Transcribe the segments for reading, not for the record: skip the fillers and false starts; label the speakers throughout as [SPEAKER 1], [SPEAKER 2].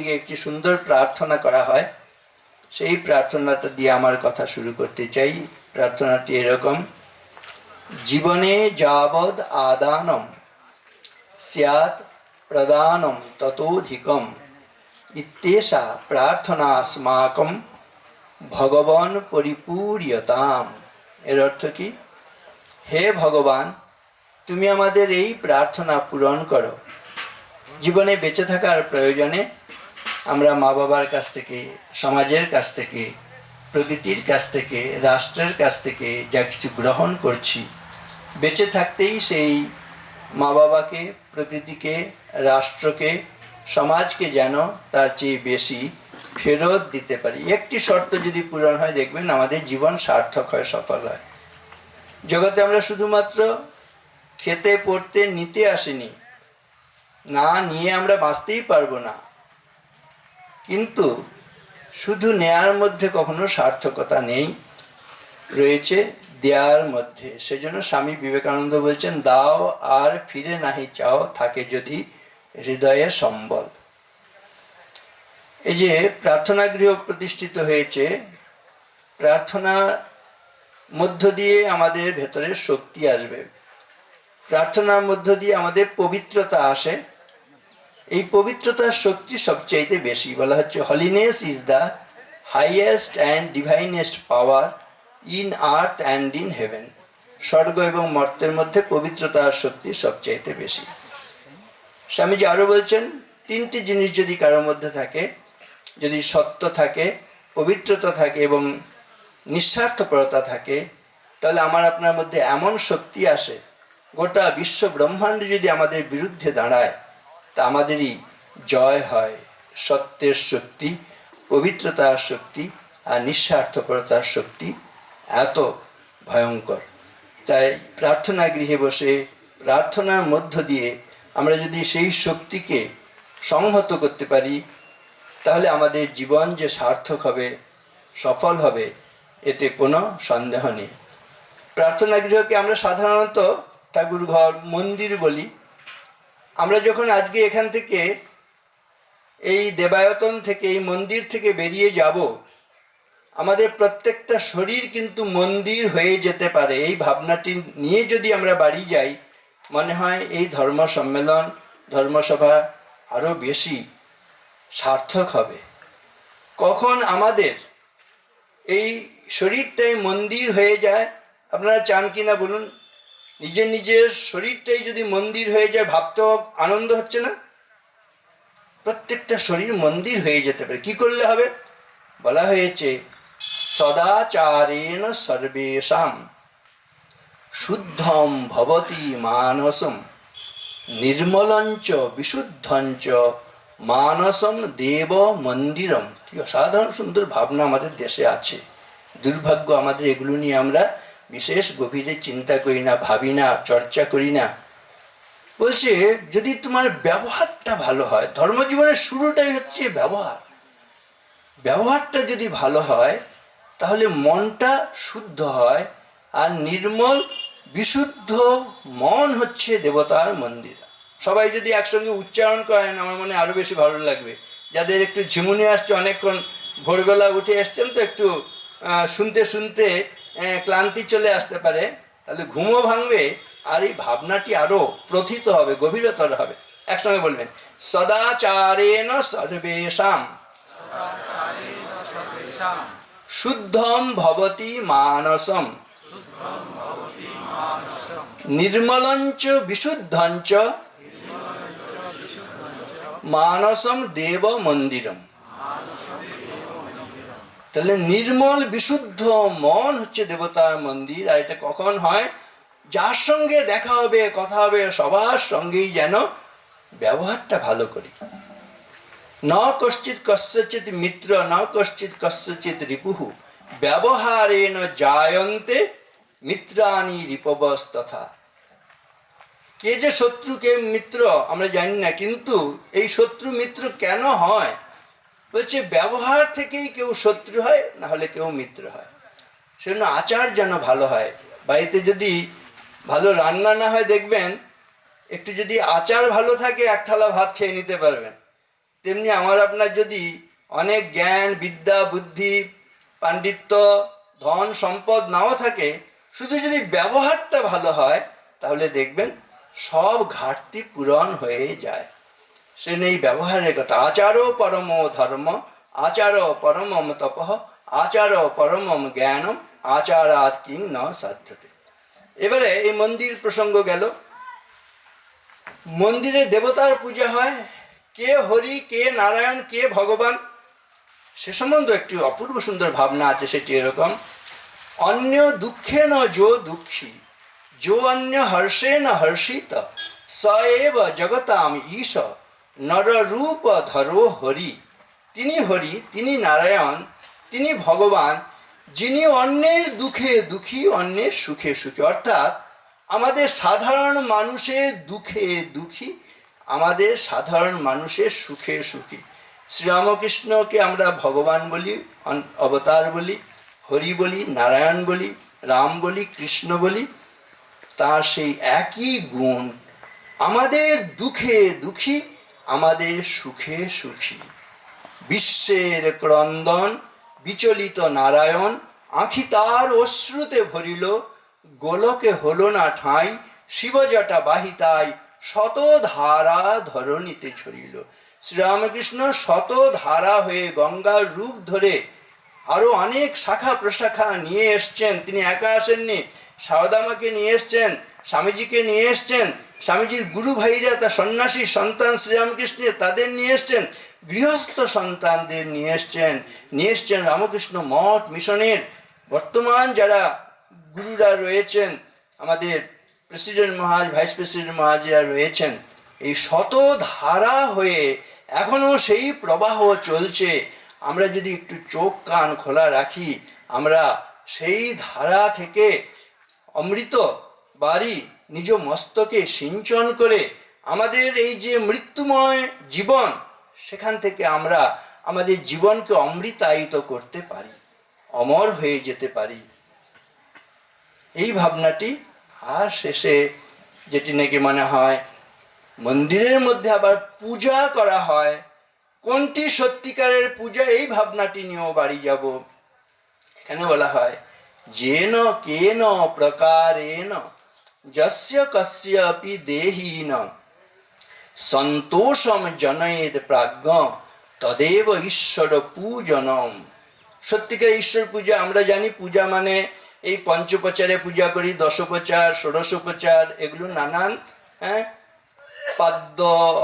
[SPEAKER 1] থেকে একটি সুন্দর প্রার্থনা করা হয়। সেই প্রার্থনাটা দিয়ে আমার কথা শুরু করতে চাই। প্রার্থনাটি এরকম: জীবনে যাবদ আদানম স্যাৎ প্রদানম ততোধিকম ইত্যেষা প্রার্থনা अस्माकं ভগবান পরিপূর্যতাম। এর অর্থ কি? হে ভগবান, তুমি আমাদের এই প্রার্থনা পূরণ করো। জীবনে বেঁচে থাকার প্রয়োজনে আমরা মা বাবার কাছ থেকে, সমাজের কাছ থেকে, প্রকৃতির কাছ থেকে, রাষ্ট্রের কাছ থেকে যা কিছু গ্রহণ করছি, বেঁচে থাকতেই সেই মা বাবাকে, প্রকৃতিকে, রাষ্ট্রকে, সমাজকে যেন তার চেয়ে বেশি ফেরত দিতে পারি। একটি শর্ত যদি পূরণ হয়, দেখবেন আমাদের জীবন সার্থক হয়, সফল হয়। জগতে আমরা শুধুমাত্র খেতে, পড়তে, নিতে আসিনি। না নিয়ে আমরা বাঁচতেই পারবো না, কিন্তু শুধু নেয়ার মধ্যে কখনো সার্থকতা নেই, রয়েছে দেয়ার মধ্যে। সেজন্য স্বামী বিবেকানন্দ বলছেন, দাও আর ফিরে নাহি চাও, থাকে যদি হৃদয়ে সম্বল। এই যে প্রার্থনা গৃহ প্রতিষ্ঠিত হয়েছে, প্রার্থনার মধ্য দিয়ে আমাদের ভেতরে শক্তি আসবে, প্রার্থনার মধ্য দিয়ে আমাদের পবিত্রতা আসে। এই পবিত্রতার শক্তি সবচাইতে বেশি। বলা হচ্ছে, holiness is the highest and divinest power in earth and heaven হেভেন। স্বর্গ এবং মর্তের মধ্যে পবিত্রতার শক্তি সবচাইতে বেশি। স্বামীজি আরও বলছেন, তিনটি জিনিস যদি কারোর মধ্যে থাকে, যদি সত্য থাকে, পবিত্রতা থাকে এবং নিঃস্বার্থপরতা থাকে, তাহলে আমার আপনার মধ্যে এমন শক্তি আসে, গোটা বিশ্ব ব্রহ্মাণ্ড যদি আমাদের বিরুদ্ধে দাঁড়ায়, তা আমাদেরই জয় হয়। সত্যের শক্তি, পবিত্রতার শক্তি আর নিঃস্বার্থপরতার শক্তি এত ভয়ঙ্কর। তাই প্রার্থনা গৃহে বসে প্রার্থনার মধ্য দিয়ে আমরা যদি সেই শক্তিকে সংহত করতে পারি, তাহলে আমাদের জীবন যে সার্থক হবে, সফল হবে, এতে কোনো সন্দেহ নেই। প্রার্থনা গৃহকে আমরা সাধারণত ঠাকুর ঘর, মন্দির বলি। আমরা যখন আজকে এখান থেকে, এই দেবায়তন থেকে, এই মন্দির থেকে বেরিয়ে যাব, আমাদের প্রত্যেকটা শরীর কিন্তু মন্দির হয়ে যেতে পারে। এই ভাবনাটি নিয়ে যদি আমরা বাড়ি যাই, মনে হয় এই ধর্ম সম্মেলন, ধর্মসভা আরও বেশি সার্থক হবে। কখন আমাদের এই শরীরটাই মন্দির হয়ে যায়, আপনারা চান কি না বলুন? নিজের নিজের শরীরটাই যদি মন্দির হয়ে যায়, ভাবতেও আনন্দ হচ্ছে না? প্রত্যেকটা শরীর মন্দির হয়ে যেতে পারে। কি করলে হবে? বলা হয়েছে, সদাচারেণ সর্বেষাং শুদ্ধম ভবতি মানসম নির্মলঞ্চ বিশুদ্ধঞ্চ মানসম দেব মন্দিরম। কি অসাধারণ সুন্দর ভাবনা আমাদের দেশে আছে। দুর্ভাগ্য, আমাদের এগুলো নিয়ে আমরা বিশেষ গভীরে চিন্তা করি না, ভাবি না, চর্চা করি না। বলছে, যদি তোমার ব্যবহারটা ভালো হয়, ধর্মজীবনের শুরুটাই হচ্ছে ব্যবহার। ব্যবহারটা যদি ভালো হয়, তাহলে মনটা শুদ্ধ হয়, আর নির্মল বিশুদ্ধ মন হচ্ছে দেবতার মন্দির। সবাই যদি একসঙ্গে উচ্চারণ করেন, আমার মনে আরও বেশি ভালো লাগবে। যাদের একটু ঝিমুনি আসছে, অনেকক্ষণ ভোরবেলা উঠে এসছেন, তো একটু শুনতে শুনতে ক্লান্তি চলে আসতে পারে, তাহলে ঘুমও ভাঙবে, আর এই ভাবনাটি আরও প্রথিত হবে, গভীরতর হবে। একসঙ্গে বলবেন, সদাচারেণ সর্বেষাং শুদ্ধম ভবতি মানসম নির্মলঞ্চ বিশুদ্ধঞ্চ মানসম দেব মন্দিরম। তাহলে নির্মল বিশুদ্ধ মন হচ্ছে দেবতার মন্দির। আর এটা কখন হয়? যার সঙ্গে দেখা হবে, কথা হবে, সবার সঙ্গেই যেন ব্যবহারটা ভালো করি। ন কশ্চিৎ কস্যচিৎ মিত্র, ন কশ্চিৎ কস্যচিৎ রিপুঃ, ব্যবহারেণ জায়ন্তে মিত্রাণি রিপবস্তথা। কে যে শত্রু, কে মিত্র আমরা জানি না, কিন্তু এই শত্রু মিত্র কেন হয়? বলছে, ব্যবহার থেকেই কেউ শত্রু হয়, না হলে কেউ মিত্র হয়। সেজন্য আচার যেন ভালো হয়। বাড়িতে যদি ভালো রান্না না হয়, দেখবেন একটু যদি আচার ভালো থাকে, এক থালা ভাত খেয়ে নিতে পারবেন। তেমনি আমার আপনার যদি অনেক জ্ঞান বিদ্যা বুদ্ধি পাণ্ডিত্য ধন সম্পদ নাও থাকে, শুধু যদি ব্যবহারটা ভালো হয় তাহলে দেখবেন সব ঘাটতি পূরণ হয়ে যায়। সে নেই ব্যবহারের কথা। আচারো পরম ধর্ম, আচারো পরমম তপঃ, আচারো পরমম জ্ঞানম, আচারাৎ কিং ন সাধ্যতে। এবারে এই মন্দির প্রসঙ্গ গেল। মন্দিরে দেবতার পূজা হয়, কে হরি কে নারায়ণ কে ভগবান সে সম্বন্ধে একটি অপূর্ব সুন্দর ভাবনা আছে। সেটি এরকম: অন্য দুঃখে ন যো দুঃখী, যো অন্য হর্ষে ন হর্ষিত, স এব জগতাম ঈশ, নররূপ ধরো হরি। তিনি হরি, তিনি নারায়ণ, তিনি ভগবান, যিনি অন্যের দুঃখে দুঃখী অন্যের সুখে সুখী। অর্থাৎ আমাদের সাধারণ মানুষের দুঃখে দুঃখী, আমাদের সাধারণ মানুষের সুখে সুখী। শ্রীরামকৃষ্ণকে আমরা ভগবান বলি, অবতার বলি, হরি বলি, নারায়ণ বলি, রাম বলি, কৃষ্ণ বলি। তার সেই একই গুণ, আমাদের দুঃখে দুঃখী আমাদের সুখে সুখী। বিশ্বের ক্রন্দন বিচলিত নারায়ণ, আঁখি তার অশ্রুতে ভরিল, গোলকে হলো না ঠাঁই, শিবজটা বাহিতাই শত ধারা ধরণীতে ছড়িল। শ্রীরামকৃষ্ণ শত ধারা হয়ে গঙ্গার রূপ ধরে আরো অনেক শাখা প্রশাখা নিয়ে এসছেন। তিনি একা আসেননি, সারদামাকে নিয়ে এসছেন, স্বামীজিকে নিয়ে এসছেন, স্বামীজির গুরু ভাইরা তা সন্ন্যাসী সন্তান শ্রীরামকৃষ্ণের তাদের নিয়ে এসছেন, গৃহস্থ সন্তানদের নিয়ে এসছেন রামকৃষ্ণ মঠ মিশনের বর্তমান যারা গুরুরা রয়েছেন, আমাদের প্রেসিডেন্ট মহারাজ, ভাইস প্রেসিডেন্ট মহারাজরা রয়েছেন। এই শত ধারা হয়ে এখনো সেই প্রবাহ চলছে। আমরা যদি একটু চোখ কান খোলা রাখি, আমরা সেই ধারা থেকে অমৃত বাড়ি নিজ মস্তকে সিঞ্চন করে আমাদের এই যে মৃত্যুময় জীবন, সেখান থেকে আমরা আমাদের জীবনকে অমৃতায়িত করতে পারি, অমর হয়ে যেতে পারি। এই ভাবনাটি। আর শেষে যেটি নাকি মনে হয় মন্দিরের মধ্যে আবার পূজা করা হয়, কোনটি সত্যিকারের পূজা, এই ভাবনাটি নিয়েও বাড়ি যাব। এখানে বলা হয় যেন কেন প্রকারেণ যস্য কস্যাপি দেহিন সন্তোষম জনয়েদ প্রাজ্ঞ তদেব ঈশ্বর পূজনম। সত্যিকার ঈশ্বর পূজা আমরা জানি, পূজা মানে এই পঞ্চোপচারে পূজা করি, দশোপচার, ষোড়শোপচার, এগুলো নানান পাদ্য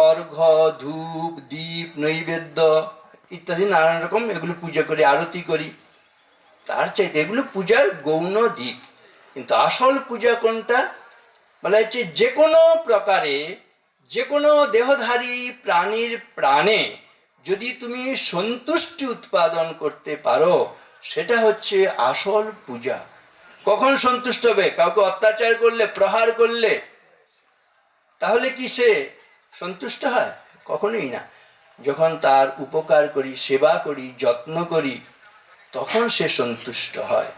[SPEAKER 1] অর্ঘ্য ধূপ দীপ নৈবেদ্য ইত্যাদি নানান রকম এগুলো পূজা করি, আরতি করি। তার চাইতে এগুলো পূজার গৌণ দিক। কিন্তু আসল পূজা কোনটা? বলা হচ্ছে যে কোনো প্রকারে যে কোনো দেহধারী প্রাণীর প্রাণে যদি তুমি সন্তুষ্টি উৎপাদন করতে পারো, সেটা হচ্ছে আসল পূজা। কখন সন্তুষ্ট হবে? কাউকে অত্যাচার করলে, প্রহার করলে, তাহলে কি সে সন্তুষ্ট হয়? কখনোই না। যখন তার উপকার করি, সেবা করি, যত্ন করি, তখন সে সন্তুষ্ট হয়।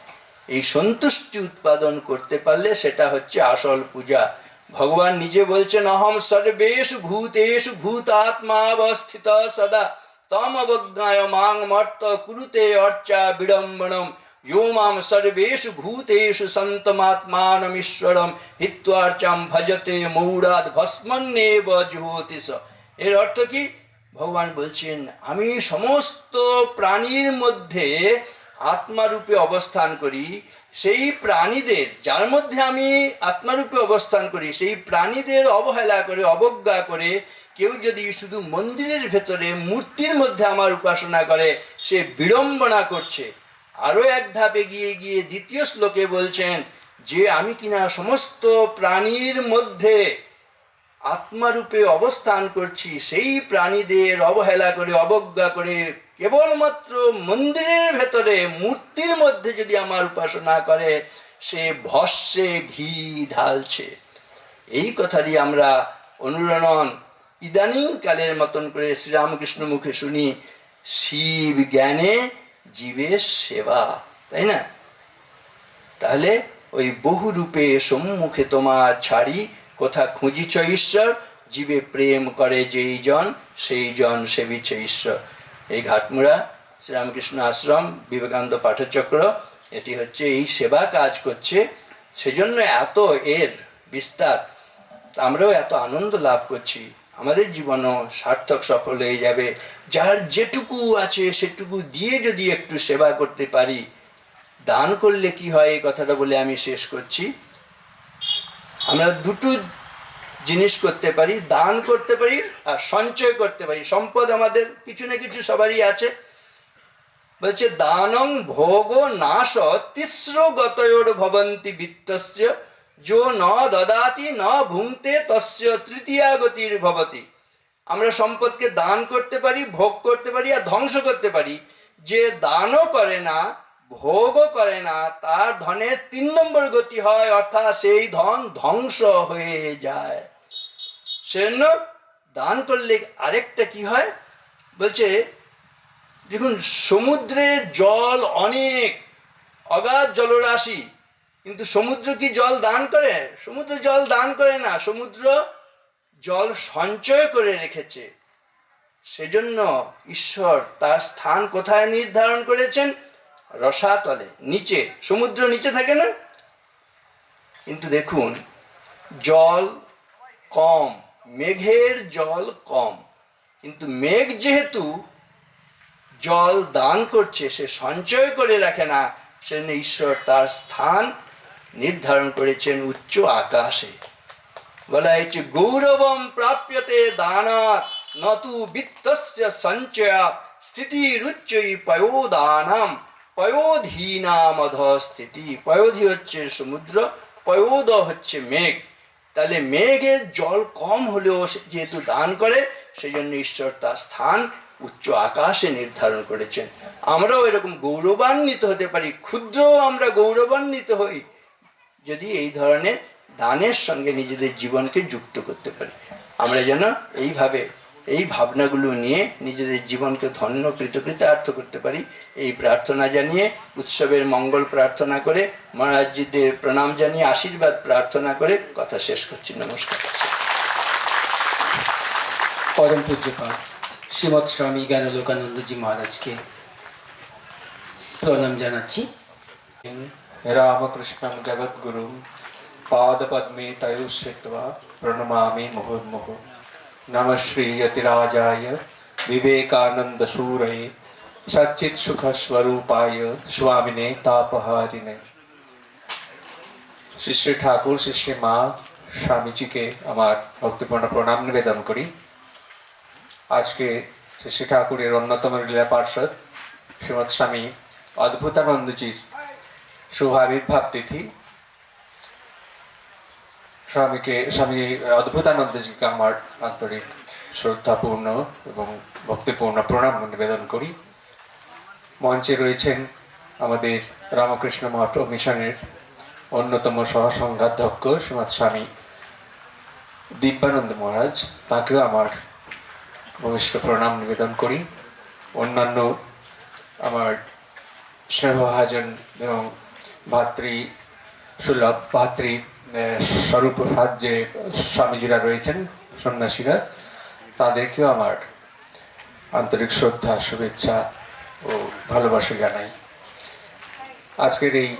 [SPEAKER 1] এই সন্তুষ্টি উৎপাদন করতে পারলে সেটা হচ্ছে আসল পূজা। ভগবান নিজে বলছেন অহম সর্বেষু ভূতেষু ভূতাত্মাবস্থিত সদা তম অবজ্ঞায় মাং মর্ত কুরুতে অর্চা বিড়ম্বনম यो माम सर्वेषु भूतेषु सन्तमात्मानमीश्वरम हित्वार्चाम भजते মৌরাদ ভস্মন্নেব জ্যোতিষ। এর অর্থ কি? ভগবান বলছেন আমি সমস্ত প্রাণীর মধ্যে আত্মারূপে অবস্থান করি। সেই প্রাণীদের, যার মধ্যে আমি আত্মারূপে অবস্থান করি, সেই প্রাণীদের অবহেলা করে, অবজ্ঞা করে কেউ যদি শুধু মন্দিরের ভেতরে মূর্তির মধ্যে আমার উপাসনা করে, সে বিড়ম্বনা করছে। আরো এক ধাপ এগিয়ে গিয়ে দ্বিতীয় শ্লোকে বলছেন যে আমি কিনা সমস্ত প্রাণীর মধ্যে আত্মারূপে অবস্থান করছি, সেই প্রাণীদের অবহেলা করে, অবজ্ঞা করে কেবলমাত্র মন্দিরের ভেতরে মূর্তির মধ্যে যদি আমার উপাসনা করে, সে ভস্যে ঘি ঢালছে। এই কথাটি আমরা অনুরণন ইদানিং কালের মতন করে শ্রীরামকৃষ্ণ মুখে শুনি, শিব জ্ঞানে জীবের সেবা, তাই না? তাহলে ওই বহু রূপে সম্মুখে তোমার ছাড়ি, কোথা খুঁজিছ ঈশ্বর, জীবে প্রেম করে যেই জন সেই জন সেবিছে ঈশ্বর। এই ঘাটমুড়া শ্রীরামকৃষ্ণ আশ্রম বিবেকানন্দ পাঠচক্র এটি হচ্ছে এই সেবা কাজ করছে, সেজন্য এত এর বিস্তার, আমরাও এত আনন্দ লাভ করছি। আমাদের জীবনও সার্থক সফল হয়ে যাবে যার যেটুকু আছে সেটুকু দিয়ে যদি একটু সেবা করতে পারি। দান করলে কি হয় এই কথাটা বলে আমি শেষ করছি। আমরা দুটো জিনিস করতে পারি, দান করতে পারি আর সঞ্চয় করতে পারি। সম্পদ আমাদের কিছু না কিছু সবারই আছে। বলছে দানং ভোগ নাশ তিস্র গতয়োর ভবন্তি বিত্তস্য যো ন দদাতি ন ভুংতে তস্য তৃতীয়া গতির ভবতি। আমরা সম্পদকে দান করতে পারি, ভোগ করতে পারি আর ধ্বংস করতে পারি। যে দানও করে না, ভোগও করে না, তার ধনের 3 নম্বর গতি হয়, অর্থাৎ সেই ধন ধ্বংস হয়ে যায়। সেজন্য দান করলে আরেকটা কি হয় বলছে, দেখুন সমুদ্রের জল অনেক অগাধ জলরাশি, কিন্তু সমুদ্র কি জল দান করে? সমুদ্র জল দান করে না, সমুদ্র জল সঞ্চয় করে রেখেছে। সেজন্য ঈশ্বর তার স্থান কোথায় নির্ধারণ করেছেন? রসাতলে, নিচে। সমুদ্র নিচে থাকে না? কিন্তু দেখুন জল কম, মেঘের জল কম, কিন্তু মেঘ যেহেতু জল দান করছে, সে সঞ্চয় করে রাখে না, সেজন্য ঈশ্বর তার স্থান নির্ধারণ করেছেন উচ্চ আকাশে। বলা হয়েছে গৌরবম প্রাপ্যতে দানাৎ নতু বিত্তস্য সঞ্চয়া স্থিতিরুচ্চৈ পয়োদানাম পয়োধীনাম অধস্থিতি। পয়োধি হচ্ছে সমুদ্র, পয়োদ হচ্ছে মেঘ। তাহলে মেঘের জল কম হলেও যেহেতু দান করে, সেই জন্য ঈশ্বর তার স্থান উচ্চ আকাশে নির্ধারণ করেছেন। আমরাও এরকম গৌরবান্বিত হতে পারি, ক্ষুদ্র আমরা গৌরবান্বিত হই যদি এই ধরনের দানের সঙ্গে নিজেদের জীবনকে যুক্ত করতে পারি। আমরা যেন এইভাবে এই ভাবনাগুলো নিয়ে নিজেদের জীবনকে ধন্য কৃতকৃতার্থ করতে পারি, এই প্রার্থনা জানিয়ে, উৎসবের মঙ্গল প্রার্থনা করে, মহারাজজিদের প্রণাম জানিয়ে, আশীর্বাদ প্রার্থনা করে কথা শেষ করছি। নমস্কার।
[SPEAKER 2] পরম পূজ্যপাদ শ্রীমৎ স্বামী জ্ঞানলোকানন্দজি মহারাজকে প্রণাম জানাচ্ছি।
[SPEAKER 3] রামকৃষ্ণং জগদ্গুরুং পাদপদ্মে তয়োশ্রিত্বা প্রণমামি মুহুর্মুহুঃ। নমঃ শ্রীয়তিরাজায় বিবেকানন্দশূরয়ে সচ্চিৎসুখস্বরূপায় স্বামিনে তাপহারিণে। শ্রী শ্রী ঠাকুর, শ্রী শ্রী মা স্বামীজিকে আমার ভক্তিপূর্ণ প্রণাম নিবেদন করি। আজকে শ্রী শ্রী ঠাকুরের অন্যতম লীলা পার্ষদ শ্রীমৎ স্বামী অদ্ভুতানন্দজির শুভ আবির্ভাব তিথি। স্বামী অদ্ভুতানন্দজিকে আমার আন্তরিক শ্রদ্ধাপূর্ণ এবং ভক্তিপূর্ণ প্রণাম নিবেদন করি। মঞ্চে রয়েছেন আমাদের রামকৃষ্ণ মঠ মিশনের অন্যতম সহসংঘাধ্যক্ষ শ্রীমৎ স্বামী দিব্যানন্দ মহারাজ, তাকেও আমার ভূমিষ্ঠ প্রণাম নিবেদন করি। অন্যান্য আমার স্নেহভাজন এবং ভাতৃ সুলভ ভাতৃ স্বরূপ যে স্বামীজিরা রয়েছেন, সন্ন্যাসীরা, তাদেরকেও আমার আন্তরিক শ্রদ্ধা, শুভেচ্ছা ও ভালোবাসা জানাই। আজকের এই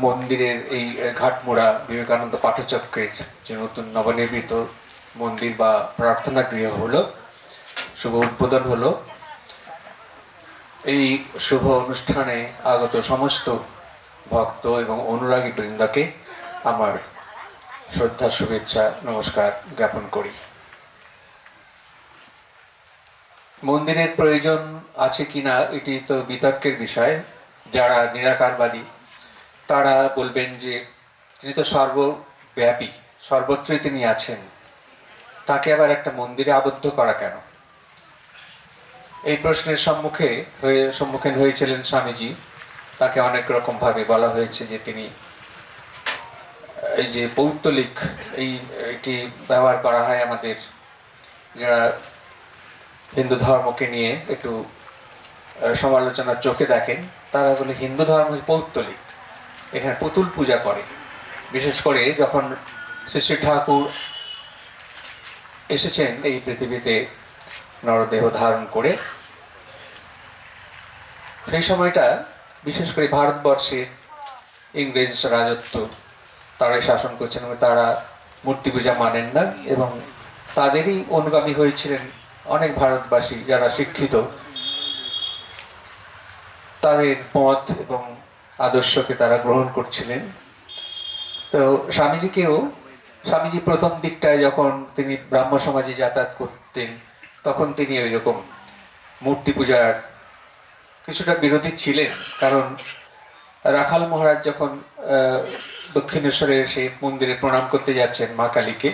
[SPEAKER 3] মন্দিরের এই ঘাটমুড়া বিবেকানন্দ পাঠচক্রের যে নতুন নবনির্মিত মন্দির বা প্রার্থনা গৃহ হলো, শুভ উদ্বোধন হলো। এই শুভ অনুষ্ঠানে আগত সমস্ত ভক্ত এবং অনুরাগী বৃন্দকে আমার শ্রদ্ধা, শুভেচ্ছা, নমস্কার জ্ঞাপন করি। মন্দিরের প্রয়োজন আছে কিনা এটি তো বিতর্কের বিষয়। যারা নিরাকারবাদী তারা বলবেন যে তিনি তো সর্বব্যাপী, সর্বত্রই তিনি আছেন, তাকে আবার একটা মন্দিরে আবদ্ধ করা কেন? এই প্রশ্নের সম্মুখীন হয়েছিলেন স্বামীজি। তাকে অনেক রকম ভাবে বলা হয়েছে যে তিনি এই যে পৌত্তলিক এইটি ব্যবহার করা হয় আমাদের যারা হিন্দু ধর্মকে নিয়ে একটু সমালোচনার চোখে দেখেন, তারা বলে হিন্দু ধর্ম পৌত্তলিক, এখানে পুতুল পূজা করে। বিশেষ করে যখন শ্রী শ্রী ঠাকুর এসেছেন এই পৃথিবীতে নরদেহ ধারণ করে। সেই সময়টা বিশেষ করে ভারতবর্ষে ইংরেজ রাজত্ব তারাই শাসন করছেন এবং তারা মূর্তি পূজা মানেন না, এবং তাদেরই অনুগামী হয়েছিলেন অনেক ভারতবাসী যারা শিক্ষিত। তাদের মত এবং আদর্শকে তারা গ্রহণ করছিলেন। তো স্বামীজি প্রথম দিকটায় যখন তিনি ব্রাহ্ম সমাজে যাতায়াত করতেন, তখন তিনি ওই রকম মূর্তি পূজার কিছুটা বিরোধী ছিলেন। কারণ রাখাল মহারাজ যখন দক্ষিণেশ্বরে সেই মন্দিরে প্রণাম করতে যাচ্ছেন মা কালীকে,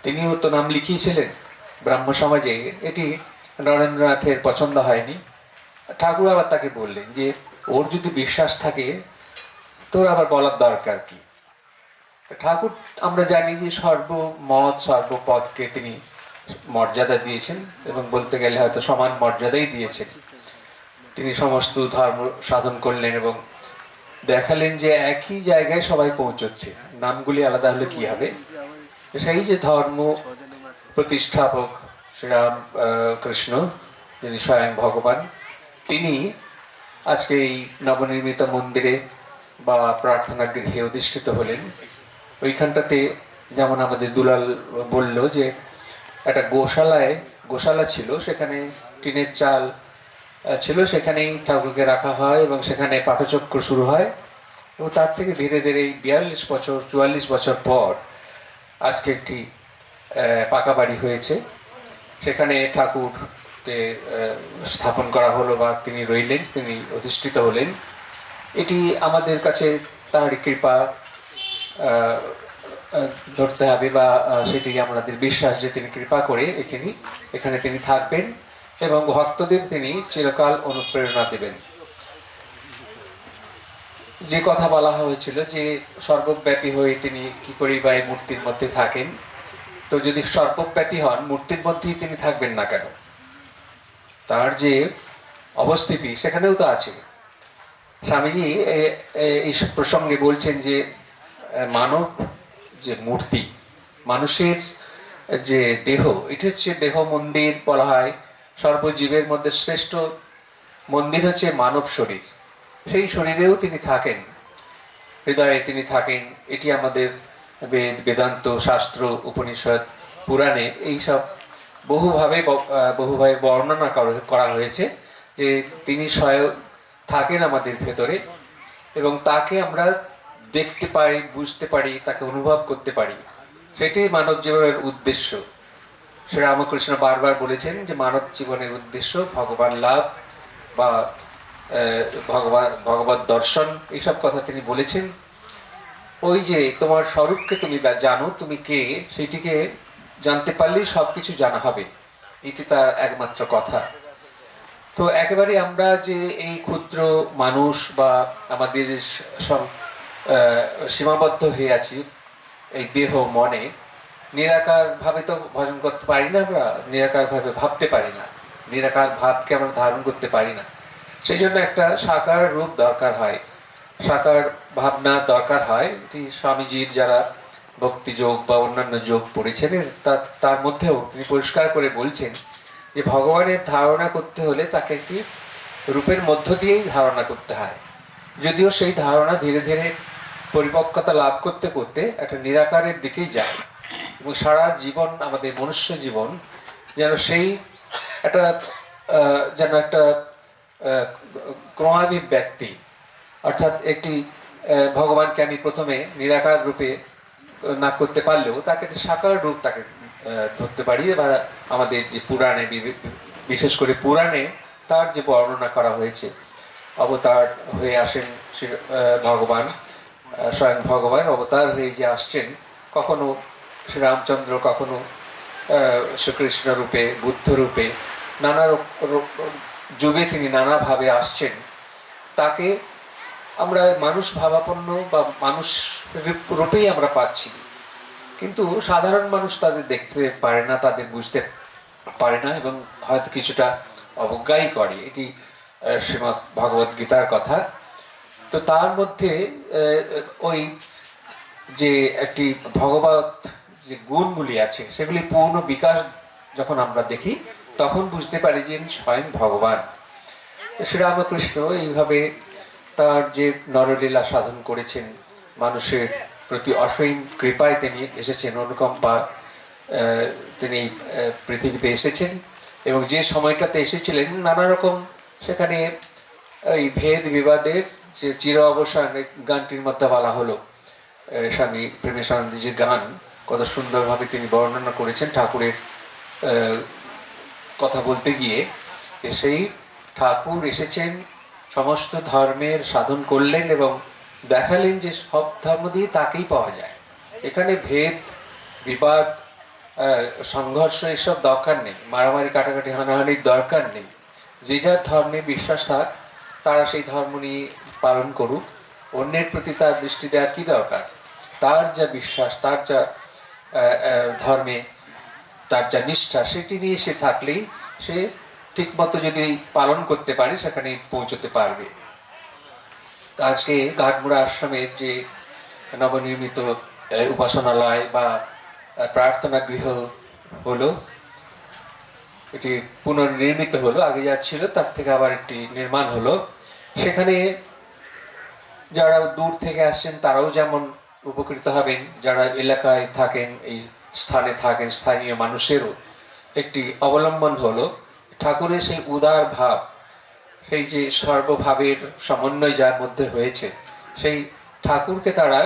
[SPEAKER 3] তিনিও তো নাম লিখিয়েছিলেন ব্রাহ্ম সমাজে। এটি নরেন্দ্রনাথের পছন্দ হয়নি। ঠাকুর আবার তাকে বললেন যে ওর যদি বিশ্বাস থাকে তোর আবার বলার দরকার কি। ঠাকুর আমরা জানি যে সর্বমত সর্বপদকে তিনি মর্যাদা দিয়েছেন, এবং বলতে গেলে হয়তো সমান মর্যাদাই দিয়েছেন। তিনি সমস্ত ধর্ম সাধন করলেন এবং দেখালেন যে একই জায়গায় সবাই পৌঁছচ্ছে, নামগুলি আলাদা হলে কি হবে। সেই যে ধর্ম প্রতিষ্ঠাপক শ্রীরাম কৃষ্ণ, যিনি স্বয়ং ভগবান, তিনি আজকে এই নবনির্মিত মন্দিরে বা প্রার্থনা গৃহে অধিষ্ঠিত হলেন। ওইখানটাতে যেমন আমাদের দুলাল বলল যে একটা গোশালা ছিল, সেখানে টিনের চাল ছিল, সেখানেই ঠাকুরকে রাখা হয় এবং সেখানে পাঠচক্র শুরু হয়। এবং তার থেকে ধীরে ধীরে 42 বছর পর আজকে একটি পাকা বাড়ি হয়েছে, সেখানে ঠাকুরকে স্থাপন করা হলো বা তিনি রইলেন, তিনি অধিষ্ঠিত হলেন। এটি আমাদের কাছে তাঁরই কৃপা ধরতে হবে, বা সেটি আমাদের বিশ্বাস যে তিনি কৃপা করে এখানে তিনি থাকবেন এবং ভক্তদের তিনি চিরকাল অনুপ্রেরণা দেবেন। যে কথা বলা হয়েছিল যে সর্বব্যাপী হয়ে তিনি কি করে বা এই মূর্তির মধ্যে থাকেন, তো যদি সর্বব্যাপী হন মূর্তির মধ্যেই তিনি থাকবেন না কেন? তার যে অবস্থিতি সেখানেও তো আছে। স্বামীজি এই প্রসঙ্গে বলছেন যে মানব যে মূর্তি, মানুষের যে দেহ, এটি হচ্ছে দেহ মন্দির বলা হয়। সর্বজীবের মধ্যে শ্রেষ্ঠ মন্দির হচ্ছে মানব শরীর। সেই শরীরেও তিনি থাকেন, হৃদয়ে তিনি থাকেন। এটি আমাদের বেদান্ত শাস্ত্র, উপনিষদ, পুরাণে এইসব বহুভাবে বর্ণনা করা হয়েছে যে তিনি স্বয়ং থাকেন আমাদের ভেতরে, এবং তাকে আমরা দেখতে পাই, বুঝতে পারি, তাকে অনুভব করতে পারি। সেটাই মানব জীবনের উদ্দেশ্য। শ্রীরামকৃষ্ণ বারবার বলেছেন যে মানব জীবনের উদ্দেশ্য ভগবান লাভ বা ভগবত দর্শন, এইসব কথা তিনি বলেছেন। ওই যে তোমার স্বরূপকে তুমি জানো, তুমি কে, সেটিকে জানতে পারলেই সবকিছু জানা হবে, এটি তার একমাত্র কথা। তো একেবারে আমরা যে এই ক্ষুদ্র মানুষ বা আমাদের সব সীমাবদ্ধ হয়ে আছি এই দেহ মনে, নিরাকার ভাবে তো ভজন করতে পারি না, আমরা নিরাকার ভাবে ভাবতে পারি না, নিরাকার ভাবকে আমরা ধারণ করতে পারি না। সেই জন্য একটা সাকার রূপ দরকার হয়, সাকার ভাবনা দরকার হয়। এটি স্বামীজির যারা ভক্তি যোগ বা অন্যান্য যোগ পড়েছেন তার মধ্যেও তিনি পরিষ্কার করে বলছেন যে ভগবানের ধারণা করতে হলে তাকে একটি রূপের মধ্য দিয়েই ধারণা করতে হয়। যদিও সেই ধারণা ধীরে ধীরে পরিপক্কতা লাভ করতে করতে একটা নিরাকারের দিকেই যায়, এবং সারা জীবন আমাদের মনুষ্য জীবন যেন সেই একটা ক্রমাভিব্যক্তি, অর্থাৎ একটি ভগবানকে আমি প্রথমে নিরাকার রূপে না করতে পারলেও তাকে একটি সাকার রূপ তাকে ধরতে পারি। বা আমাদের যে পুরাণে, বিশেষ করে পুরাণে তার যে বর্ণনা করা হয়েছে, অবতার হয়ে আসেন ভগবান, স্বয়ং ভগবান অবতার হয়ে যে আসছেন, কখনো শ্রীরামচন্দ্র, কখনো শ্রীকৃষ্ণ রূপে, বুদ্ধ রূপে, নানা যুগে তিনি নানাভাবে আসছেন। তাকে আমরা মানুষ ভাবাপন্ন বা মানুষ রূপেই আমরা পাচ্ছি, কিন্তু সাধারণ মানুষ তাদের দেখতে পারে না, তাদের বুঝতে পারে না, এবং হয়তো কিছুটা অবজ্ঞাই করে। এটি শ্রীমদ্ ভগবদ গীতার কথা। তো তার মধ্যে ওই যে একটি ভগবত যে গুণগুলি আছে সেগুলি পূর্ণ বিকাশ যখন আমরা দেখি তখন বুঝতে পারি যে ইনি স্বয়ং ভগবান। শ্রীরামকৃষ্ণ এইভাবে তার যে নরলীলা সাধন করেছেন, মানুষের প্রতি অসীম কৃপায় তিনি এসেছেন, অনুকম্পা তিনি পৃথিবীতে এসেছেন এবং যে সময়টাতে এসেছিলেন নানা রকম সেখানে এই ভেদ বিবাদের যে চির অবসান গানটির মধ্যে বলা হলো, স্বামী প্রেমেশানন্দের যে গান কত সুন্দরভাবে তিনি বর্ণনা করেছেন ঠাকুরের কথা বলতে গিয়ে, যে সেই ঠাকুর এসেছেন সমস্ত ধর্মের সাধন করলেন এবং দেখালেন যে সব ধর্ম দিয়ে তাকেই পাওয়া যায়, এখানে ভেদ বিবাদ সংঘর্ষ এসব দরকার নেই, মারামারি কাটাকাটি হানাহানির দরকার নেই। যে যার ধর্মে বিশ্বাস থাক তারা সেই ধর্ম নিয়ে পালন করুক, অন্যের প্রতি তার দৃষ্টি দেওয়ার কী দরকার, তার যা বিশ্বাস তার যা ধর্মে তার যা নিষ্ঠা সেটি নিয়ে সে থাকলেই সে ঠিকমতো যদি পালন করতে পারে সেখানে পৌঁছতে পারবে। তো আজকে ঘাটমুড়া আশ্রমের যে নবনির্মিত উপাসনালয় বা প্রার্থনা গৃহ হলো, এটি পুনর্নির্মিত হলো, আগে যা ছিল তার থেকে আবার একটি নির্মাণ হলো। সেখানে যারা দূর থেকে আসছেন তারাও যেমন উপকৃত হবেন, যারা এলাকায় থাকেন এই স্থানে থাকেন স্থানীয় মানুষেরও একটি অবলম্বন হলো ঠাকুরের সেই উদার ভাব, সেই যে সর্বভাবের সমন্বয় যার মধ্যে হয়েছে সেই ঠাকুরকে তারা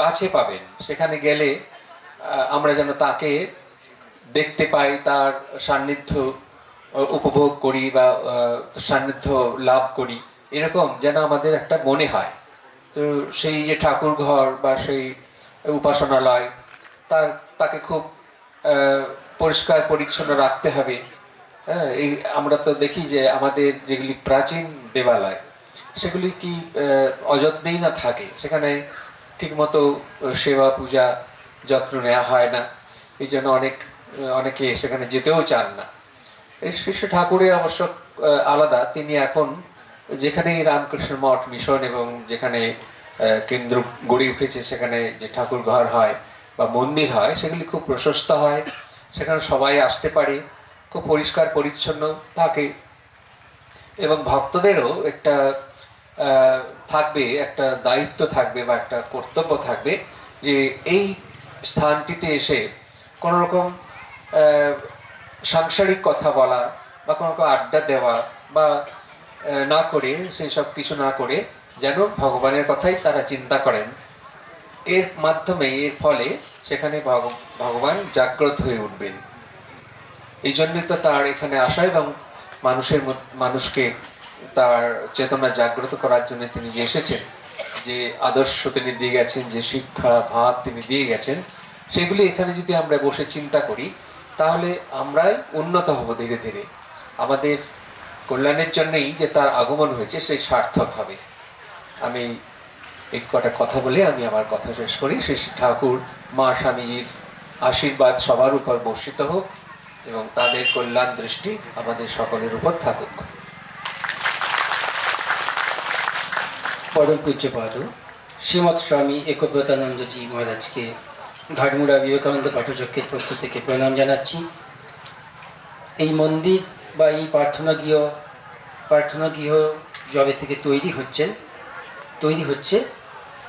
[SPEAKER 3] কাছে পাবেন। সেখানে গেলে আমরা যেন তাকে দেখতে পাই, তার সান্নিধ্য উপভোগ করি বা সান্নিধ্য লাভ করি, এরকম যেন আমাদের একটা মনে হয়। তো সেই যে ঠাকুর ঘর বা সেই উপাসনালয় তাকে খুব পরিষ্কার পরিচ্ছন্ন রাখতে হবে। হ্যাঁ, এই আমরা তো দেখি যে আমাদের যেগুলি প্রাচীন দেবালয় সেগুলি কি অযত্নেই না থাকে, সেখানে ঠিকমতো সেবা পূজা যত্ন নেওয়া হয় না, এই জন্য অনেকে সেখানে যেতেও চান না। এই শ্রী ঠাকুরের অবশ্য আলাদা, তিনি এখন যেখানেই রামকৃষ্ণ মঠ মিশন এবং যেখানে কেন্দ্র গড়ে উঠেছে সেখানে যে ঠাকুর ঘর হয় বা মন্দির হয় সেগুলি খুব প্রশস্ত হয়, সেখানে সবাই আসতে পারে, খুব পরিষ্কার পরিচ্ছন্ন থাকে এবং ভক্তদেরও একটা থাকবে, একটা দায়িত্ব থাকবে বা একটা কর্তব্য থাকবে যে এই স্থানটিতে এসে কোনো রকম সাংসারিক কথা বলা বা কোনো রকম আড্ডা দেওয়া বা না করে, সেই সব কিছু না করে যেন ভগবানের কথাই তারা চিন্তা করেন। এর মাধ্যমে এর ফলে সেখানে ভগবান জাগ্রত হয়ে উঠবেন। এই জন্যই তো তার এখানে আসা এবং মানুষকে তার চেতনা জাগ্রত করার জন্য তিনি যে এসেছেন, যে আদর্শ তিনি দিয়ে গেছেন, যে শিক্ষা ভাব তিনি দিয়ে গেছেন, সেগুলি এখানে যদি আমরা বসে চিন্তা করি তাহলে আমরাই উন্নত হব ধীরে ধীরে। আমাদের কল্যাণের জন্যই যে তার আগমন হয়েছে সেই সার্থক হবে। আমি এই কটা কথা বলে আমি আমার কথা শেষ করি। শ্রী ঠাকুর মা স্বামীজির আশীর্বাদ সবার উপর বর্ষিত হোক এবং তাদের কল্যাণ দৃষ্টি আমাদের সকলের উপর থাকুক।
[SPEAKER 2] পরম পূজ্যপাদ শ্রীমৎ স্বামী একব্রতানন্দজি মহারাজকে ঘাটমুড়া বিবেকানন্দ পাঠচক্রের পক্ষ থেকে প্রণাম জানাচ্ছি। এই মন্দির বা এই প্রার্থনা গৃহ যবে থেকে তৈরি হচ্ছে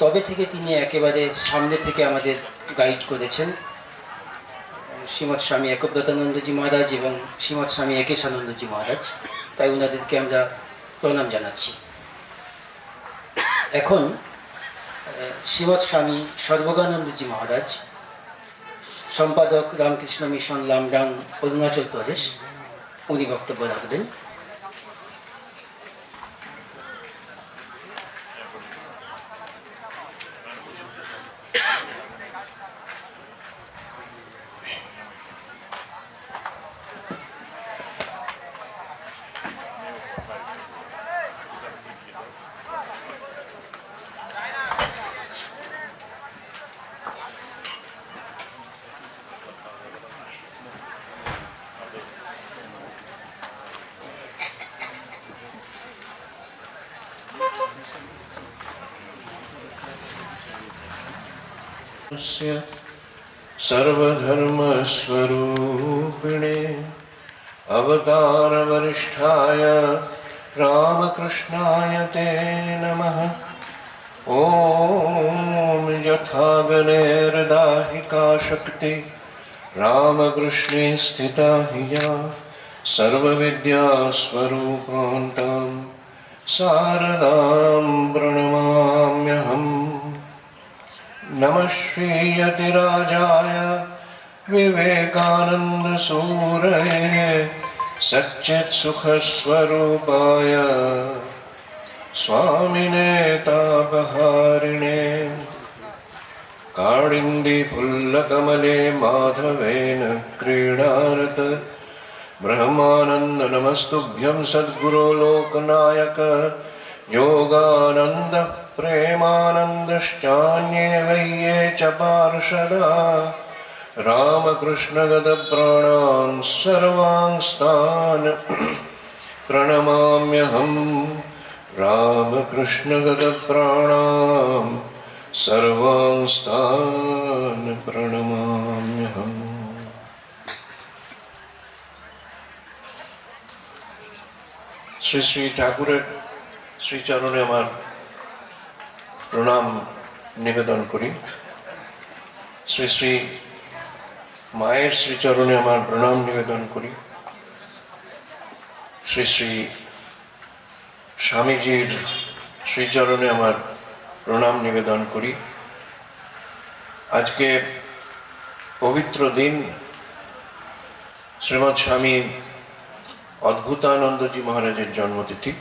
[SPEAKER 2] তবে থেকে তিনি একেবারে সামনে থেকে আমাদের গাইড করেছেন শ্রীমৎ স্বামী একব্রতানন্দজি মহারাজ এবং শ্রীমৎ স্বামী একেশানন্দজি মহারাজ, তাই ওনাদেরকে আমরা প্রণাম জানাচ্ছি। এখন শ্রীমৎ স্বামী সর্বজ্ঞানন্দজি মহারাজ, সম্পাদক রামকৃষ্ণ মিশন লামডাং, অরুণাচল প্রদেশ, উনি বক্তব্য রাখবেন।
[SPEAKER 4] सर्वधर्मस्वरूपिणे अवतारवरिष्ठाय रामकृष्णाय ते नमः। ॐ यथा गणेर्दाहिका शक्ति रामकृष्णे स्थिता हि या सर्वविद्यास्वरूपान्तां शारदां प्रणमाम्यहम्। नमः श्रीयतिराजाय विवेकानन्दसूरये सच्चित्सुखस्वरूपाय स्वामिने तापहारिणे काळिन्दीफुल्लकमले माधवेन क्रीडारत ब्रह्मानन्द नमस्तुभ्यं सद्गुरो लोकनायक योगानन्द प्रेमानन्दश्चान्ये वै ये च पार्षदा रामकृष्णगतप्राणान् सर्वांस्तान् प्रणमाम्यहम्। रामकृष्णगतप्राणान् सर्वांस्तान् प्रणमाम्यहम्। শ্রী শ্রী ঠাকুরের শ্রীচরণে আমার প্রণাম নিবেদন করি। শ্রী শ্রী মায়ের শ্রীচরণে আমার প্রণাম নিবেদন করি। শ্রী শ্রী স্বামীজির শ্রীচরণে আমার প্রণাম নিবেদন করি। আজকে পবিত্র দিন, শ্রীমৎ স্বামী অদ্ভুতানন্দজি মহারাজের জন্মতিথি।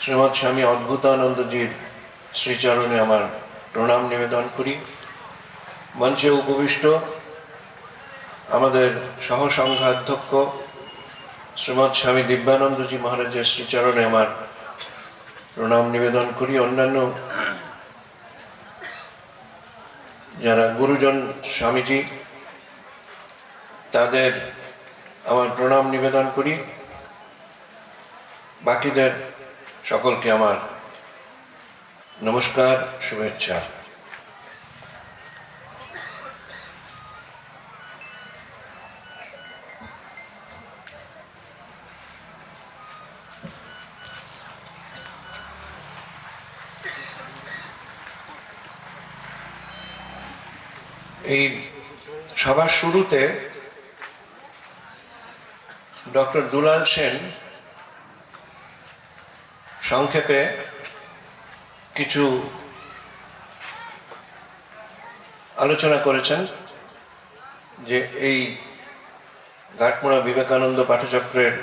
[SPEAKER 4] শ্রীমৎ স্বামী অদ্ভুতানন্দজির শ্রীচরণে আমার প্রণাম নিবেদন করি। মঞ্চে উপবিষ্ট আমাদের সহসংঘাধ্যক্ষ শ্রীমৎ স্বামী দিব্যানন্দজি মহারাজের শ্রীচরণে আমার প্রণাম নিবেদন করি। অন্যান্য যারা গুরুজন স্বামীজি, তাদের আমার প্রণাম নিবেদন করি। বাকিদের সকলকে আমার নমস্কার, শুভেচ্ছা। এই সবার শুরুতে ডক্টর দুলাল সেন সংক্ষেপে কিছু আলোচনা করেছেন যে এই ঘাটমোড়া বিবেকানন্দ পাঠচক্রের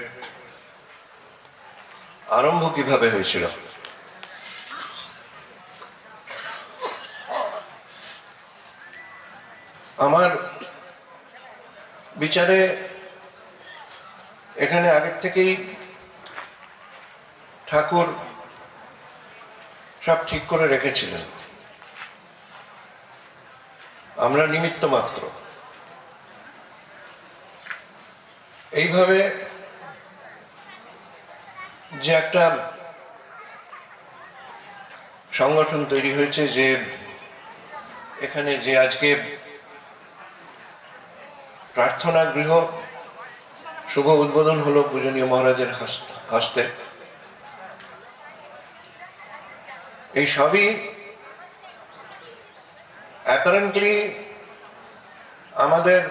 [SPEAKER 4] আরম্ভ কিভাবে হয়েছিল। আমার বিচারে এখানে আগের থেকেই ঠাকুর সব ঠিক করে রেখেছিলেন, আমরা নিমিত্ত মাত্র। এইভাবে যে একটা সংগঠন তৈরি হয়েছে, যে এখানে যে আজকে প্রার্থনা গৃহ শুভ উদ্বোধন হলো পূজনীয় মহারাজের হস্তে, এই সবই অ্যাপারেন্টলি আমাদের